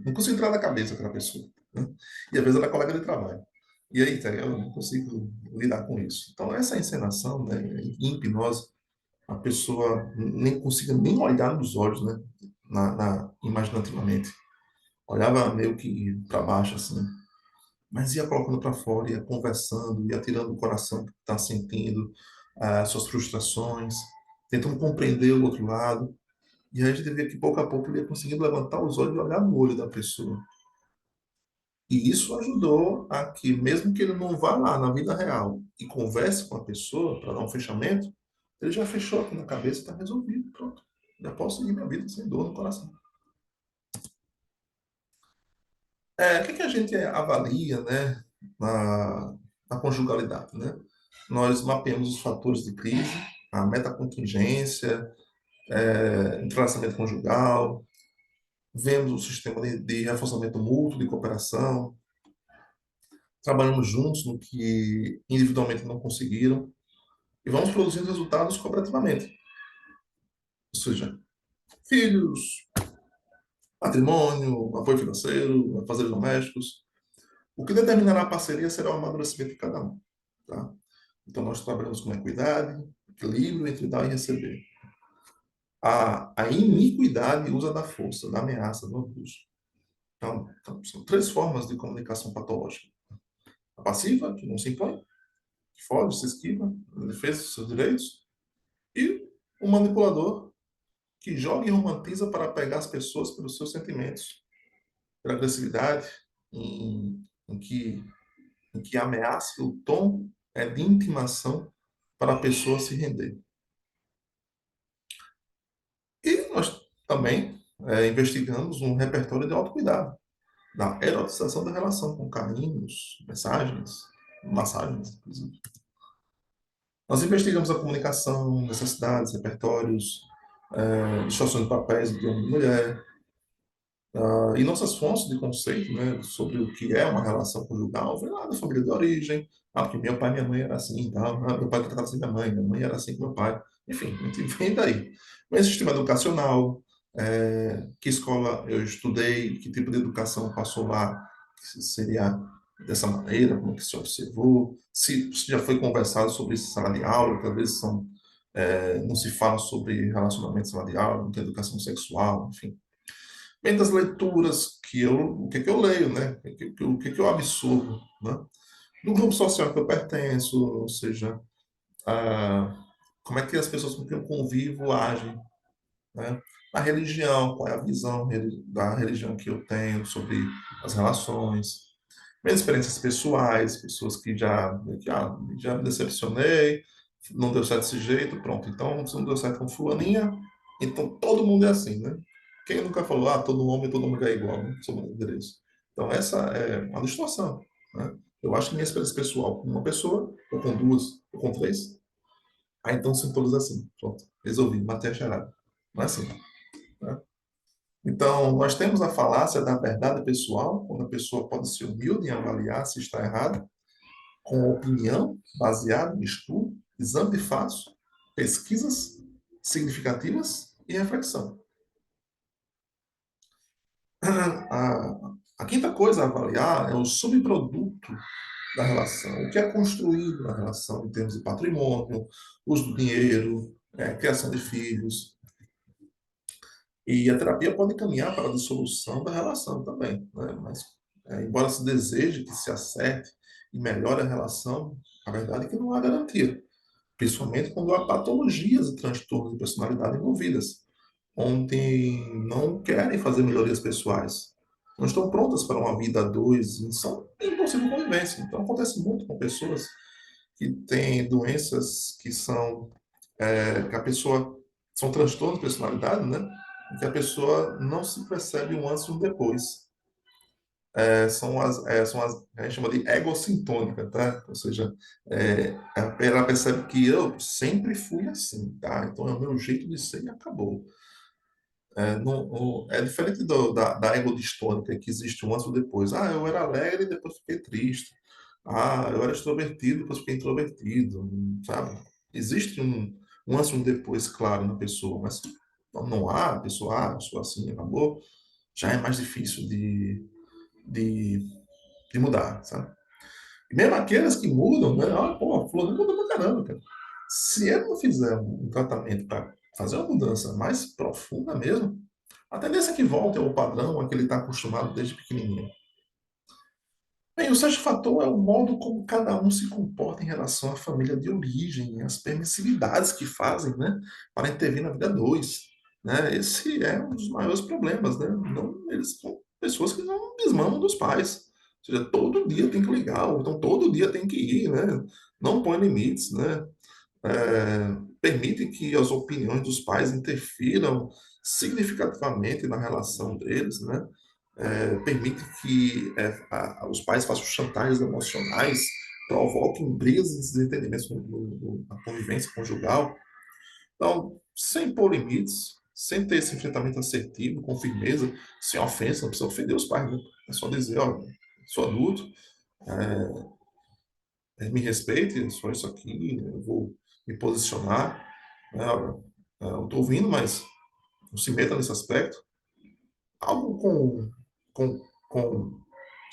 não conseguia entrar na cabeça daquela pessoa. Né? E às vezes era colega de trabalho. E aí, tá, eu não consigo lidar com isso. Então, essa encenação, né, em hipnose, a pessoa nem consiga nem olhar nos olhos, né, imaginativamente. Olhava meio que para baixo, assim, mas ia colocando para fora, ia conversando, ia tirando o coração que está sentindo, as suas frustrações, tentando compreender o outro lado. E aí a gente vê que pouco a pouco ele ia conseguindo levantar os olhos e olhar no olho da pessoa. E isso ajudou a que, mesmo que ele não vá lá na vida real e converse com a pessoa para dar um fechamento, ele já fechou aqui na cabeça e está resolvido. Pronto. Já posso seguir minha vida sem dor no coração. O que a gente avalia, né, na conjugalidade, né? Nós mapeamos os fatores de crise, a metacontingência, entrelaçamento conjugal, vemos o sistema de reforçamento mútuo, de cooperação, trabalhamos juntos no que individualmente não conseguiram e vamos produzindo resultados cooperativamente. Ou seja, filhos, patrimônio, apoio financeiro, afazeres domésticos. O que determinará a parceria será o amadurecimento de cada um. Tá? Então, nós trabalhamos com equidade, equilíbrio entre dar e receber. A iniquidade usa da força, da ameaça, do abuso. Então, são três formas de comunicação patológica. A passiva, que não se impõe, que foge, se esquiva, na defesa dos seus direitos. E o manipulador, que joga e romantiza para pegar as pessoas pelos seus sentimentos, pela agressividade, em que ameaça o tom é de intimação para a pessoa se render. E nós também investigamos um repertório de autocuidado, da erotização da relação, com carinhos, mensagens, massagens, inclusive. Nós investigamos a comunicação, necessidades, repertórios, distorções de papéis de homem e mulher, e nossas fontes de conceito, né, sobre o que é uma relação conjugal, vem lá da família de origem, porque meu pai e minha mãe era assim, meu pai tratava assim minha mãe era assim com meu pai. Enfim, a gente vem daí. Mas sistema educacional, que escola eu estudei, que tipo de educação passou lá, se seria dessa maneira, como que se observou, se já foi conversado sobre isso em sala de aula, que às vezes não se fala sobre relacionamento em sala de aula, muita educação sexual, enfim. Bem das leituras o que eu leio, né? O que eu absorvo, né? Do grupo social que eu pertenço, ou seja, como é que as pessoas com quem eu convivo agem, né? Na religião, qual é a visão da religião que eu tenho sobre as relações, minhas experiências pessoais, pessoas que já me decepcionei, não deu certo desse jeito, pronto. Então, se não deu certo com fulaninha, então todo mundo é assim, né? Quem nunca falou, todo homem, toda mulher é igual, né? Somos endereço. Então, essa é uma distorção, né? Eu acho que minha experiência pessoal com uma pessoa, ou com duas, ou com três, então são todos assim. Pronto, resolvi, matei a charada. Não é assim, né? Então, nós temos a falácia da verdade pessoal, quando a pessoa pode ser humilde em avaliar se está errado, com opinião baseada em estudo, exame de fatos, pesquisas significativas e reflexão. A quinta coisa a avaliar é o subproduto da relação, o que é construído na relação em termos de patrimônio, uso do dinheiro, criação de filhos. E a terapia pode caminhar para a dissolução da relação também, né? Mas, embora se deseje que se acerte e melhore a relação, a verdade é que não há garantia, principalmente quando há patologias e transtornos de personalidade envolvidas, onde não querem fazer melhorias pessoais, não estão prontas para uma vida a dois, e são impossível convivência. Então, acontece muito com pessoas que têm doenças que são, que a pessoa, são transtornos de personalidade, né? Em que a pessoa não se percebe um antes e um depois. São as, a gente chama de egocintônica, tá? Ou seja, ela percebe que eu sempre fui assim, tá? Então é o meu jeito de ser e acabou. É diferente da ego-distônica, que existe um antes e um depois. Eu era alegre e depois fiquei triste. Eu era extrovertido e depois fiquei introvertido, sabe? Existe um antes e um depois, claro, na pessoa, mas não há, a pessoa, eu sou assim, acabou. Já é mais difícil de, de mudar, sabe? E mesmo aqueles que mudam, né? Pô, fulano muda pra caramba, cara. Se ele não fizer um tratamento para fazer uma mudança mais profunda mesmo, a tendência é que volte ao padrão a que ele está acostumado desde pequenininho. Bem, o sexto fator é o modo como cada um se comporta em relação à família de origem, as permissividades que fazem, né, para intervir na vida dois, né? Esse é um dos maiores problemas, né? Não, eles são pessoas que não desmamam dos pais. Ou seja, todo dia tem que ligar, ou então todo dia tem que ir, né? Não põe limites, né? Permitem que as opiniões dos pais interfiram significativamente na relação deles, né? Permite que os pais façam chantagens emocionais, provoquem brigas e desentendimentos na convivência conjugal. Então, sem pôr limites, sem ter esse enfrentamento assertivo, com firmeza, sem ofensa, não precisa ofender os pais, né? É só dizer, ó, sou adulto, me respeite, eu sou isso aqui, eu vou me posicionar, né? Eu estou ouvindo, mas não se meta nesse aspecto. Algo com, com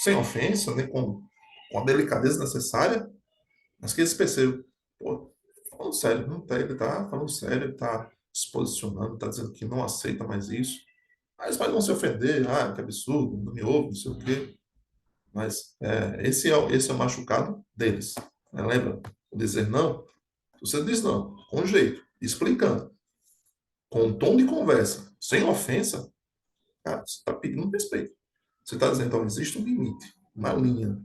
sem ofensa, né? Com a delicadeza necessária, mas que eles percebam, pô, falando sério, não tá, ele tá falando sério, ele tá se posicionando, tá dizendo que não aceita mais isso. Aí eles podem não se ofender, que absurdo, não me ouve, não sei o quê. Mas esse é o machucado deles. Né? Lembra? O dizer não, você diz não, com jeito, explicando, com um tom de conversa, sem ofensa, cara, você está pedindo respeito. Você está dizendo, então, existe um limite, uma linha,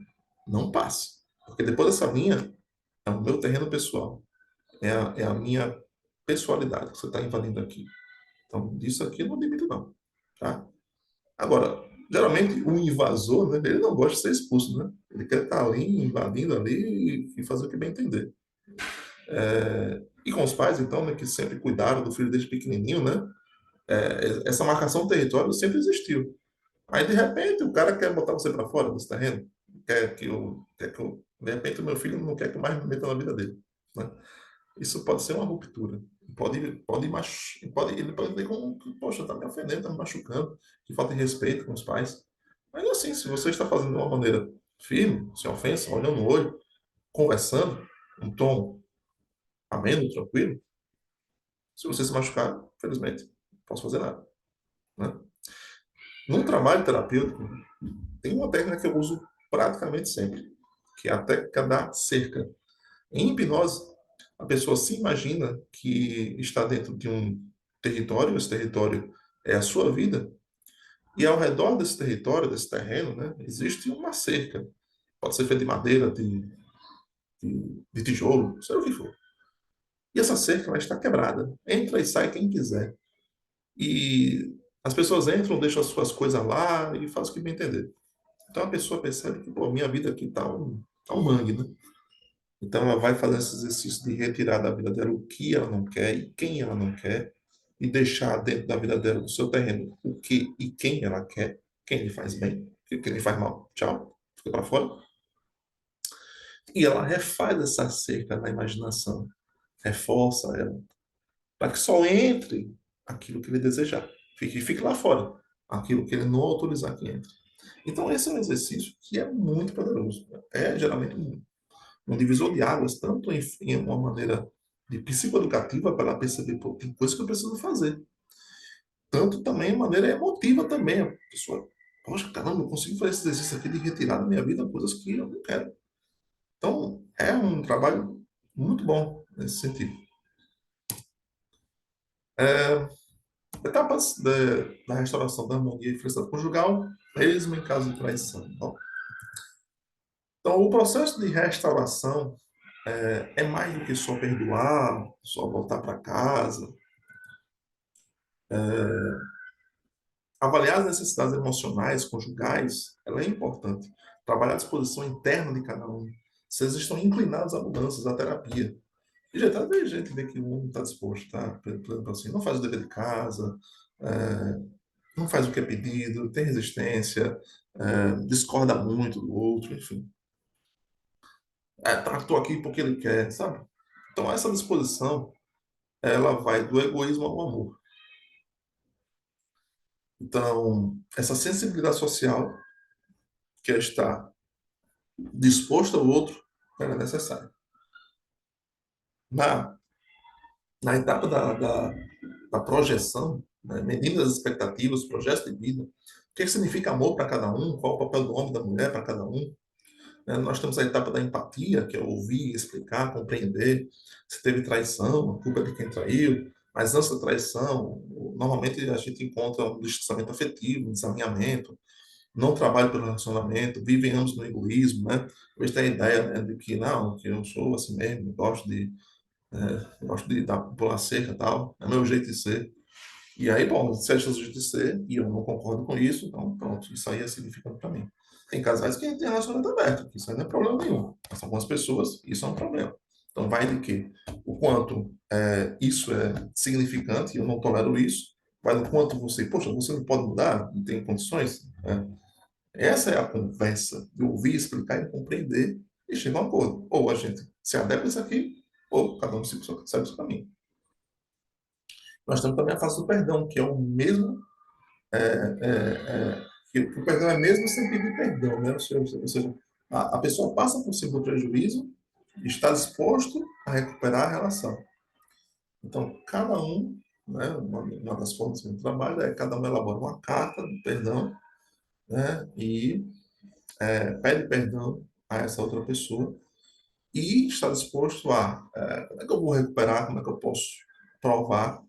não passe. Porque depois dessa linha, é o meu terreno pessoal, é a minha pessoalidade que você está invadindo aqui. Então, disso aqui eu não limito, não. Tá? Agora, geralmente, o invasor, né, ele não gosta de ser expulso, né? Ele quer estar ali, invadindo ali e fazer o que bem entender. E com os pais, então, né, que sempre cuidaram do filho desde pequenininho, né? Essa marcação do território sempre existiu. Aí, de repente, o cara quer botar você para fora desse terreno. De repente, o meu filho não quer que mais me meta na vida dele. Né? Isso pode ser uma ruptura. Ele pode ver como, poxa, está me ofendendo, está me machucando, que falta de respeito com os pais. Mas assim, se você está fazendo de uma maneira firme, sem ofensa, olhando no olho, conversando, um tom ameno, tranquilo, se você se machucar, felizmente, não posso fazer nada. Né? Num trabalho terapêutico, tem uma técnica que eu uso praticamente sempre, que é a técnica da cerca. Em hipnose, A pessoa se imagina que está dentro de um território, esse território é a sua vida, e ao redor desse território, desse terreno, né, existe uma cerca. Pode ser feita de madeira, de tijolo, seja o que for. E essa cerca ela está quebrada. Entra e sai quem quiser. E as pessoas entram, deixam as suas coisas lá e fazem o que bem entender. Então a pessoa percebe que, pô, minha vida aqui tá um mangue, né? Então ela vai fazer esse exercício de retirar da vida dela o que ela não quer e quem ela não quer, e deixar dentro da vida dela, do seu terreno, o que e quem ela quer, quem lhe faz bem, quem lhe faz mal. Tchau, fica para fora. E ela refaz essa cerca na imaginação, reforça ela, para que só entre aquilo que ele desejar. Fique lá fora, aquilo que ele não autorizar que entre. Então, esse é um exercício que é muito poderoso. É geralmente um divisor de águas, tanto em uma maneira de psicoeducativa, para ela perceber, pô, tem coisa que eu preciso fazer, tanto também de maneira emotiva também. A pessoa, poxa, caramba, eu consigo fazer esse exercício aqui de retirar da minha vida coisas que eu não quero. Então, é um trabalho muito bom nesse sentido. É, etapas da restauração da harmonia e felicidade conjugal, mesmo em caso de traição. Então, o processo de restauração é mais do que só perdoar, só voltar para casa. Avaliar as necessidades emocionais, conjugais, ela é importante. Trabalhar a disposição interna de cada um. Se eles estão inclinados a mudanças, a terapia. E já tá vendo gente vê que o mundo está disposto, tá? Por exemplo, assim, não faz o dever de casa, é, não faz o que é pedido, tem resistência, discorda muito do outro, enfim. Tá, tô aqui porque ele quer, sabe? Então, essa disposição, ela vai do egoísmo ao amor. Então, essa sensibilidade social, que é estar disposto ao outro, ela é necessária. Na, na etapa da projeção, né, medindo as expectativas, projetos de vida, o que significa amor para cada um, qual o papel do homem e da mulher para cada um. Né? Nós temos a etapa da empatia, que é ouvir, explicar, compreender. Se teve traição, a culpa é de quem traiu. Mas antes da traição, normalmente a gente encontra um distanciamento afetivo, um desalinhamento, não trabalho pelo relacionamento, vivem ambos no egoísmo, né? Talvez tenha a ideia, né, de que não, que eu sou assim mesmo, gosto de dar pular cerca e tal, é meu jeito de ser. E aí, bom, se é seu jeito de ser e eu não concordo com isso, então pronto, isso aí é significante para mim. Tem casais que têm relacionamento aberto, que isso aí não é problema nenhum. Mas algumas pessoas, isso é um problema. Então vai de que o quanto isso é significante, e eu não tolero isso, vai do quanto você, poxa, você não pode mudar, não tem condições, né? Essa é a conversa, de ouvir, explicar e compreender e chegar a um acordo. Ou a gente se adequa a isso aqui, ou cada um segue o seu caminho. Nós temos também a fase do perdão, que é o mesmo, que o perdão é mesmo sentido de perdão, né? Ou seja, a pessoa passa por cima do prejuízo e está disposto a recuperar a relação. Então, cada um, né, uma das formas que eu trabalho é cada um elabora uma carta de perdão, né, e pede perdão a essa outra pessoa e está disposto a como é que eu vou recuperar, como é que eu posso provar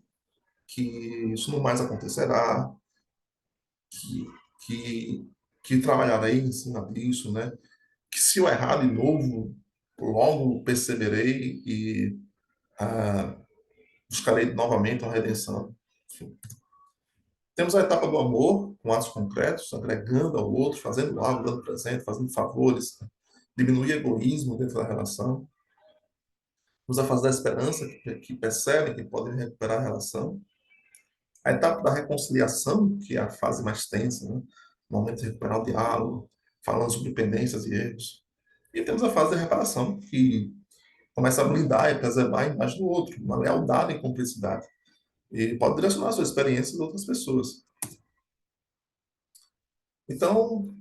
que isso não mais acontecerá, que, que, que trabalharei em cima disso, né? Que se eu errar de novo, logo perceberei e ah, buscarei novamente uma redenção. Enfim. Temos a etapa do amor, com atos concretos, agregando ao outro, fazendo algo, dando presente, fazendo favores, diminuir o egoísmo dentro da relação. Temos a fase da esperança, que percebem que podem recuperar a relação. A etapa da reconciliação, que é a fase mais tensa, né? O momento de recuperar o diálogo, falando sobre pendências e erros. E temos a fase da reparação, que começa a blindar e preservar a imagem do outro, uma lealdade e cumplicidade. E pode direcionar a sua experiência de outras pessoas. Então,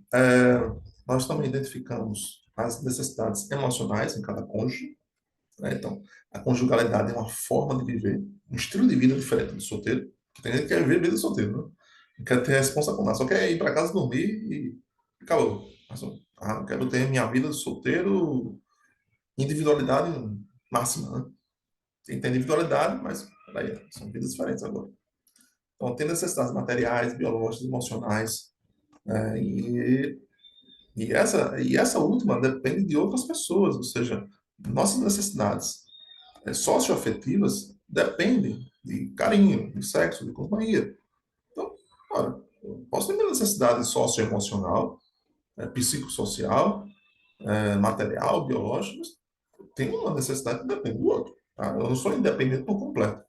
nós também identificamos as necessidades emocionais em cada cônjuge, né? Então, a conjugalidade é uma forma de viver, um estilo de vida diferente do solteiro, que tem gente que quer viver vida solteiro, né? Não quer ter responsabilidade, só quer ir para casa dormir e acabou. Mas, não quero ter minha vida de solteiro, individualidade máxima, né? tem individualidade, mas peraí, são vidas diferentes agora. Então, tem necessidades materiais, biológicas, emocionais, né? E essa última depende de outras pessoas, ou seja, nossas necessidades socioafetivas dependem de carinho, de sexo, de companhia. Então, ora, eu posso ter minha necessidade socioemocional, psicossocial, material, biológica, mas tem uma necessidade que depende do outro. Tá? Eu não sou independente por completo.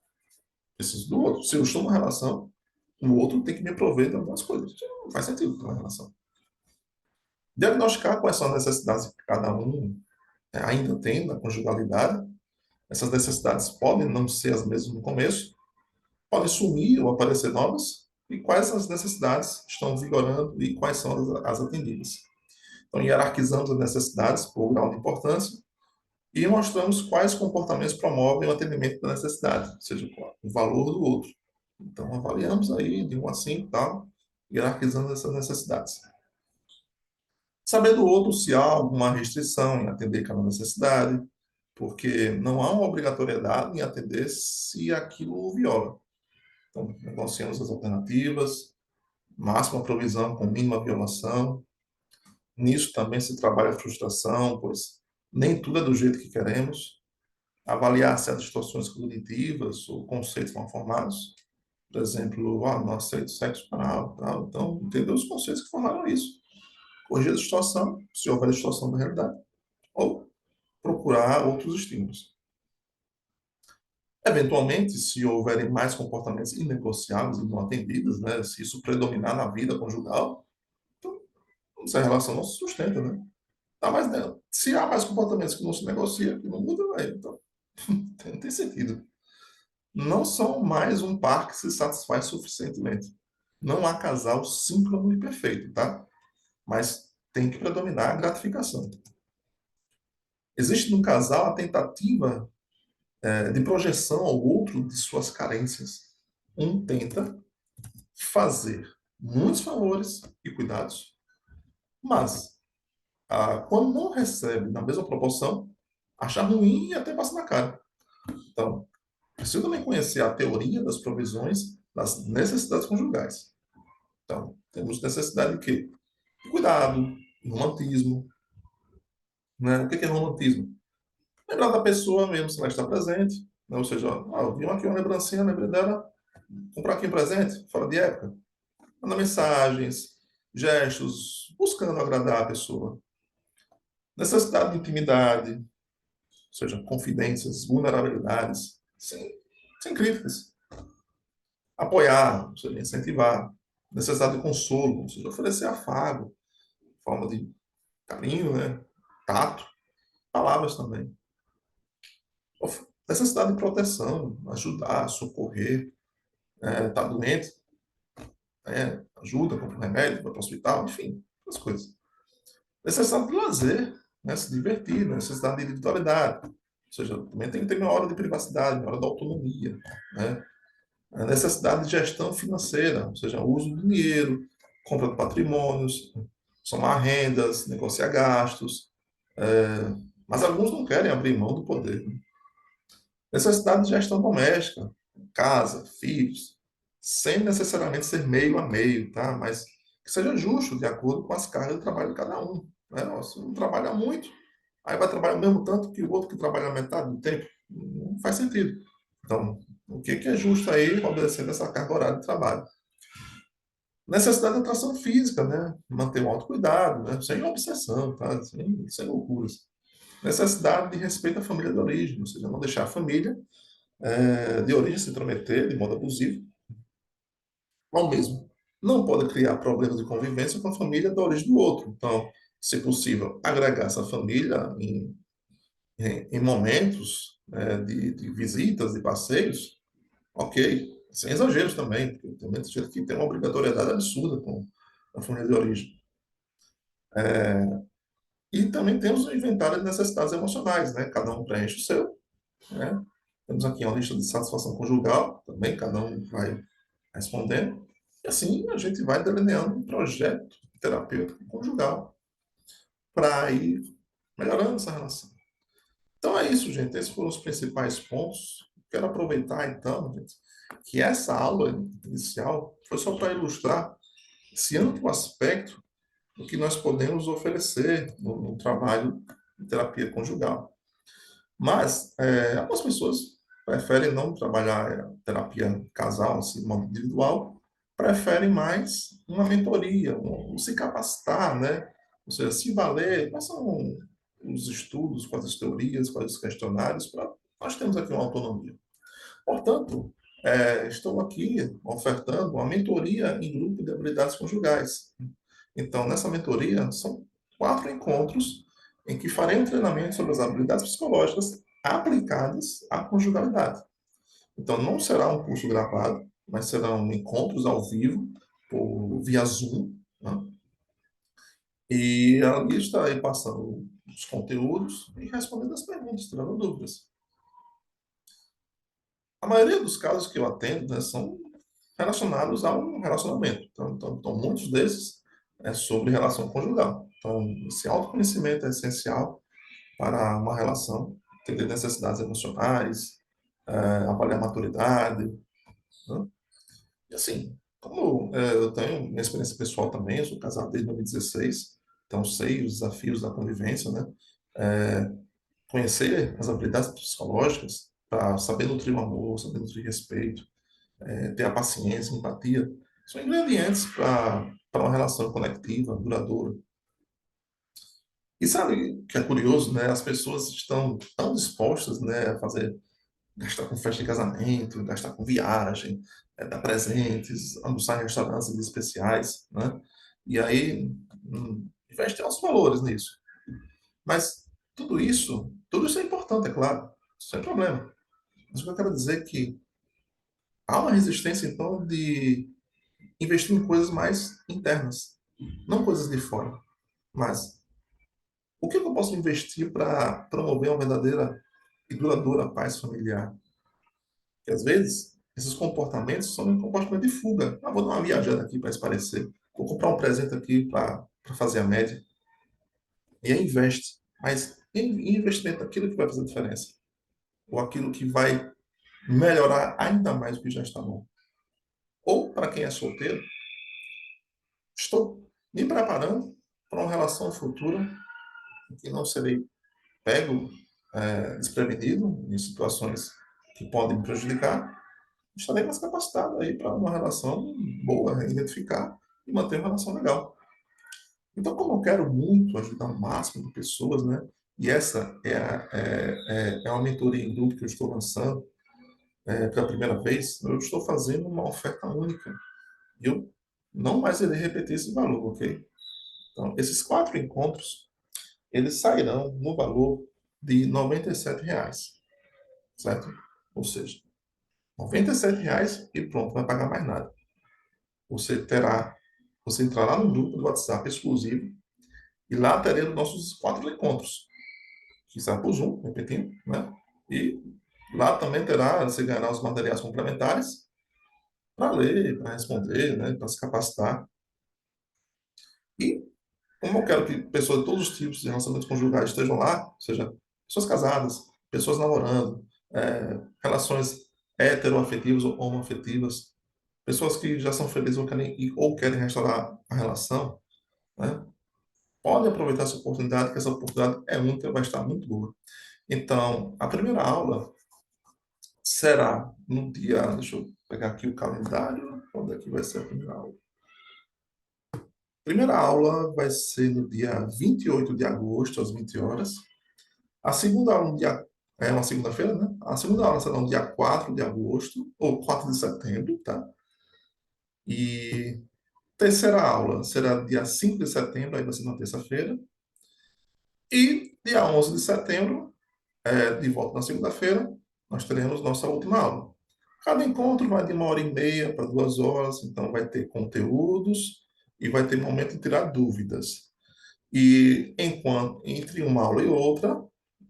Preciso do outro. Se eu estou numa relação, o outro tem que me prover de algumas coisas. Isso não faz sentido ter uma relação. Diagnosticar quais são as necessidades que cada um ainda tem na conjugalidade. Essas necessidades podem não ser as mesmas no começo, podem sumir ou aparecer novas, e quais as necessidades estão vigorando e quais são as atendidas. Então, hierarquizamos as necessidades por grau de importância e mostramos quais comportamentos promovem o atendimento da necessidade, ou seja, o valor do outro. Então, avaliamos aí de 1 a 5, tal, hierarquizando essas necessidades. Saber do outro se há alguma restrição em atender cada necessidade, porque não há uma obrigatoriedade em atender se aquilo o viola. Então, negociamos as alternativas, máxima provisão com mínima violação. Nisso também se trabalha a frustração, pois nem tudo é do jeito que queremos. Avaliar se há distorções cognitivas ou conceitos mal formados. Por exemplo, não aceito sexo anal, tal. Então, entender os conceitos que formaram isso. Corrigir a distorção, se houver distorção da realidade, ou procurar outros estímulos. Eventualmente, se houverem mais comportamentos inegociáveis e não atendidos, né, se isso predominar na vida conjugal, então essa relação não se sustenta, né? Tá mais dela. Se há mais comportamentos que não se negocia, que não muda, então não tem sentido. Não são mais um par que se satisfaz suficientemente. Não há casal síncrono e perfeito, tá? Mas tem que predominar a gratificação. Existe no casal a tentativa de projeção ao outro de suas carências. Um tenta fazer muitos favores e cuidados, mas quando não recebe na mesma proporção, acha ruim e até passa na cara. Então, preciso também conhecer a teoria das provisões das necessidades conjugais. Então, temos necessidade de quê? De cuidado, de romantismo. Né? O que é romantismo? Lembrar da pessoa mesmo, se ela está presente. Né? Ou seja, eu vi aqui uma lembrancinha, lembrei dela, comprar aqui um presente, fora de época. Manda mensagens, gestos, buscando agradar a pessoa. Necessidade de intimidade, ou seja, confidências, vulnerabilidades, sem críticas. Apoiar, ou seja, incentivar. Necessidade de consolo, ou seja, oferecer afago, forma de carinho, né? Tato, palavras também. Necessidade de proteção, ajudar, socorrer, tá doente, ajuda, compra um remédio, vai para o hospital, enfim, as coisas. Necessidade de lazer, né? Se divertir, necessidade de individualidade. Ou seja, também tem que ter uma hora de privacidade, uma hora de autonomia. Né? A necessidade de gestão financeira, ou seja, o uso do dinheiro, compra de patrimônios, somar rendas, negociar gastos. Mas alguns não querem abrir mão do poder. Né? Necessidade de gestão doméstica, casa, filhos, sem necessariamente ser meio a meio, tá? Mas que seja justo de acordo com as cargas de trabalho de cada um. Né? Se um trabalha muito, aí vai trabalhar o mesmo tanto que o outro que trabalha metade do tempo. Não faz sentido. Então, o que é justo aí, obedecendo essa carga horária de trabalho? Necessidade de atração física, né? Manter o autocuidado, né? Sem obsessão, tá? Sem loucuras. Necessidade de respeito à família de origem, ou seja, não deixar a família de origem se intrometer de modo abusivo, ao mesmo. Não pode criar problemas de convivência com a família da origem do outro. Então, se possível, agregar essa família em momentos de visitas, de passeios, ok, sem exageros também, porque tem muita gente que tem uma obrigatoriedade absurda com a família de origem. E também temos o inventário de necessidades emocionais, né? Cada um preenche o seu, né? Temos aqui uma lista de satisfação conjugal, também cada um vai respondendo. E assim a gente vai delineando um projeto terapêutico conjugal para ir melhorando essa relação. Então é isso, gente. Esses foram os principais pontos quero aproveitar, então, gente, que essa aula inicial foi só para ilustrar esse amplo aspecto do que nós podemos oferecer no trabalho de terapia conjugal. Mas algumas pessoas preferem não trabalhar terapia casal, assim, de modo individual, preferem mais uma mentoria, se capacitar, né? Ou seja, se valer, quais são os estudos, quais as teorias, quais os questionários, para nós temos aqui uma autonomia. Portanto, estou aqui ofertando uma mentoria em grupo de habilidades conjugais. Então, nessa mentoria, são 4 encontros em que farei um treinamento sobre as habilidades psicológicas aplicadas à conjugalidade. Então, não será um curso gravado, mas serão encontros ao vivo, via Zoom, né? E ali estarei passando os conteúdos e respondendo as perguntas, tirando dúvidas. A maioria dos casos que eu atendo, né, são relacionados a um relacionamento. Então, muitos desses é sobre relação conjugal. Então, esse autoconhecimento é essencial para uma relação, entender necessidades emocionais, avaliar a maturidade, né? E assim, como eu tenho minha experiência pessoal também, eu sou casado desde 2016, então sei os desafios da convivência, né? É, conhecer as habilidades psicológicas para saber nutrir o amor, saber nutrir respeito, ter a paciência, a empatia, são ingredientes para uma relação conectiva, duradoura. E sabe o que é curioso, né? As pessoas estão tão dispostas, né, a fazer, gastar com festa de casamento, gastar com viagem, dar presentes, almoçar em restaurantes especiais, né? E aí, investe altos valores nisso. Mas tudo isso é importante, é claro, sem problema. Mas o que eu quero dizer é que há uma resistência, então, de investir em coisas mais internas, não coisas de fora. Mas o que eu posso investir para promover uma verdadeira e duradoura paz familiar? Que às vezes esses comportamentos são um comportamento de fuga. Ah, vou dar uma viajada aqui para esparecer. Vou comprar um presente aqui para fazer a média. E aí investe. Mas investimento naquilo que vai fazer a diferença. Ou aquilo que vai melhorar ainda mais o que já está bom. Ou, para quem é solteiro, estou me preparando para uma relação futura em que não serei pego desprevenido em situações que podem me prejudicar, estarei mais capacitado aí para uma relação boa, identificar e manter uma relação legal. Então, como eu quero muito ajudar o máximo de pessoas, né? E essa é uma mentoria em grupo que eu estou lançando pela primeira vez, eu estou fazendo uma oferta única. E eu não mais irei repetir esse valor, ok? Então, esses 4 encontros, eles sairão no valor de R$ 97, certo? Ou seja, R$ 97 e pronto, não vai pagar mais nada. Você terá, você entrará no grupo do WhatsApp exclusivo e lá teremos nossos 4 encontros, que será por Zoom, repetindo, né? E lá também terá, você ganhará os materiais complementares para ler, para responder, né? Para se capacitar. E como eu quero que pessoas de todos os tipos de relacionamentos conjugais estejam lá, ou seja, pessoas casadas, pessoas namorando, relações heteroafetivas ou homoafetivas, pessoas que já são felizes ou querem restaurar a relação, né? Pode aproveitar essa oportunidade, que essa oportunidade é única, vai estar muito boa. Então, a primeira aula será no dia, deixa eu pegar aqui o calendário, quando é que vai ser a primeira aula? A primeira aula vai ser no dia 28 de agosto, às 20 horas. A segunda aula no dia, é uma segunda-feira, né? A segunda aula será no dia 4 de agosto, ou 4 de setembro, tá? E terceira aula será dia 5 de setembro, aí vai ser na terça-feira. E dia 11 de setembro, de volta na segunda-feira, nós teremos nossa última aula. Cada encontro vai de 1h30 para 2 horas, então vai ter conteúdos e vai ter momento de tirar dúvidas. E entre uma aula e outra,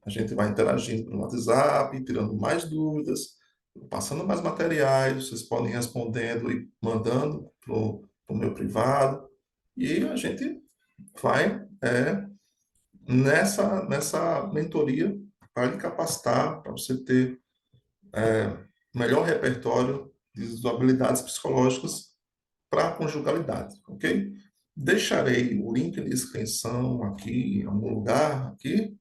a gente vai interagindo no WhatsApp, tirando mais dúvidas, passando mais materiais, vocês podem ir respondendo e mandando para o meu privado. E a gente vai nessa mentoria para lhe capacitar, para você ter melhor repertório de habilidades psicológicas para a conjugalidade, ok? Deixarei o link de inscrição aqui, em algum lugar aqui,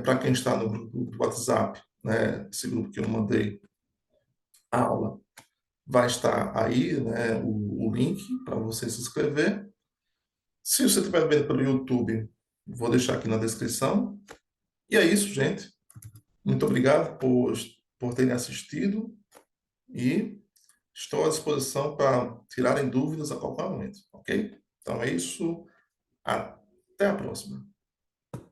para quem está no grupo do WhatsApp, né, esse grupo que eu mandei a aula, vai estar aí, né, o link para você se inscrever. Se você estiver vendo pelo YouTube, vou deixar aqui na descrição. E é isso, gente. Muito obrigado por terem assistido e estou à disposição para tirarem dúvidas a qualquer momento, ok? Então é isso. Até a próxima.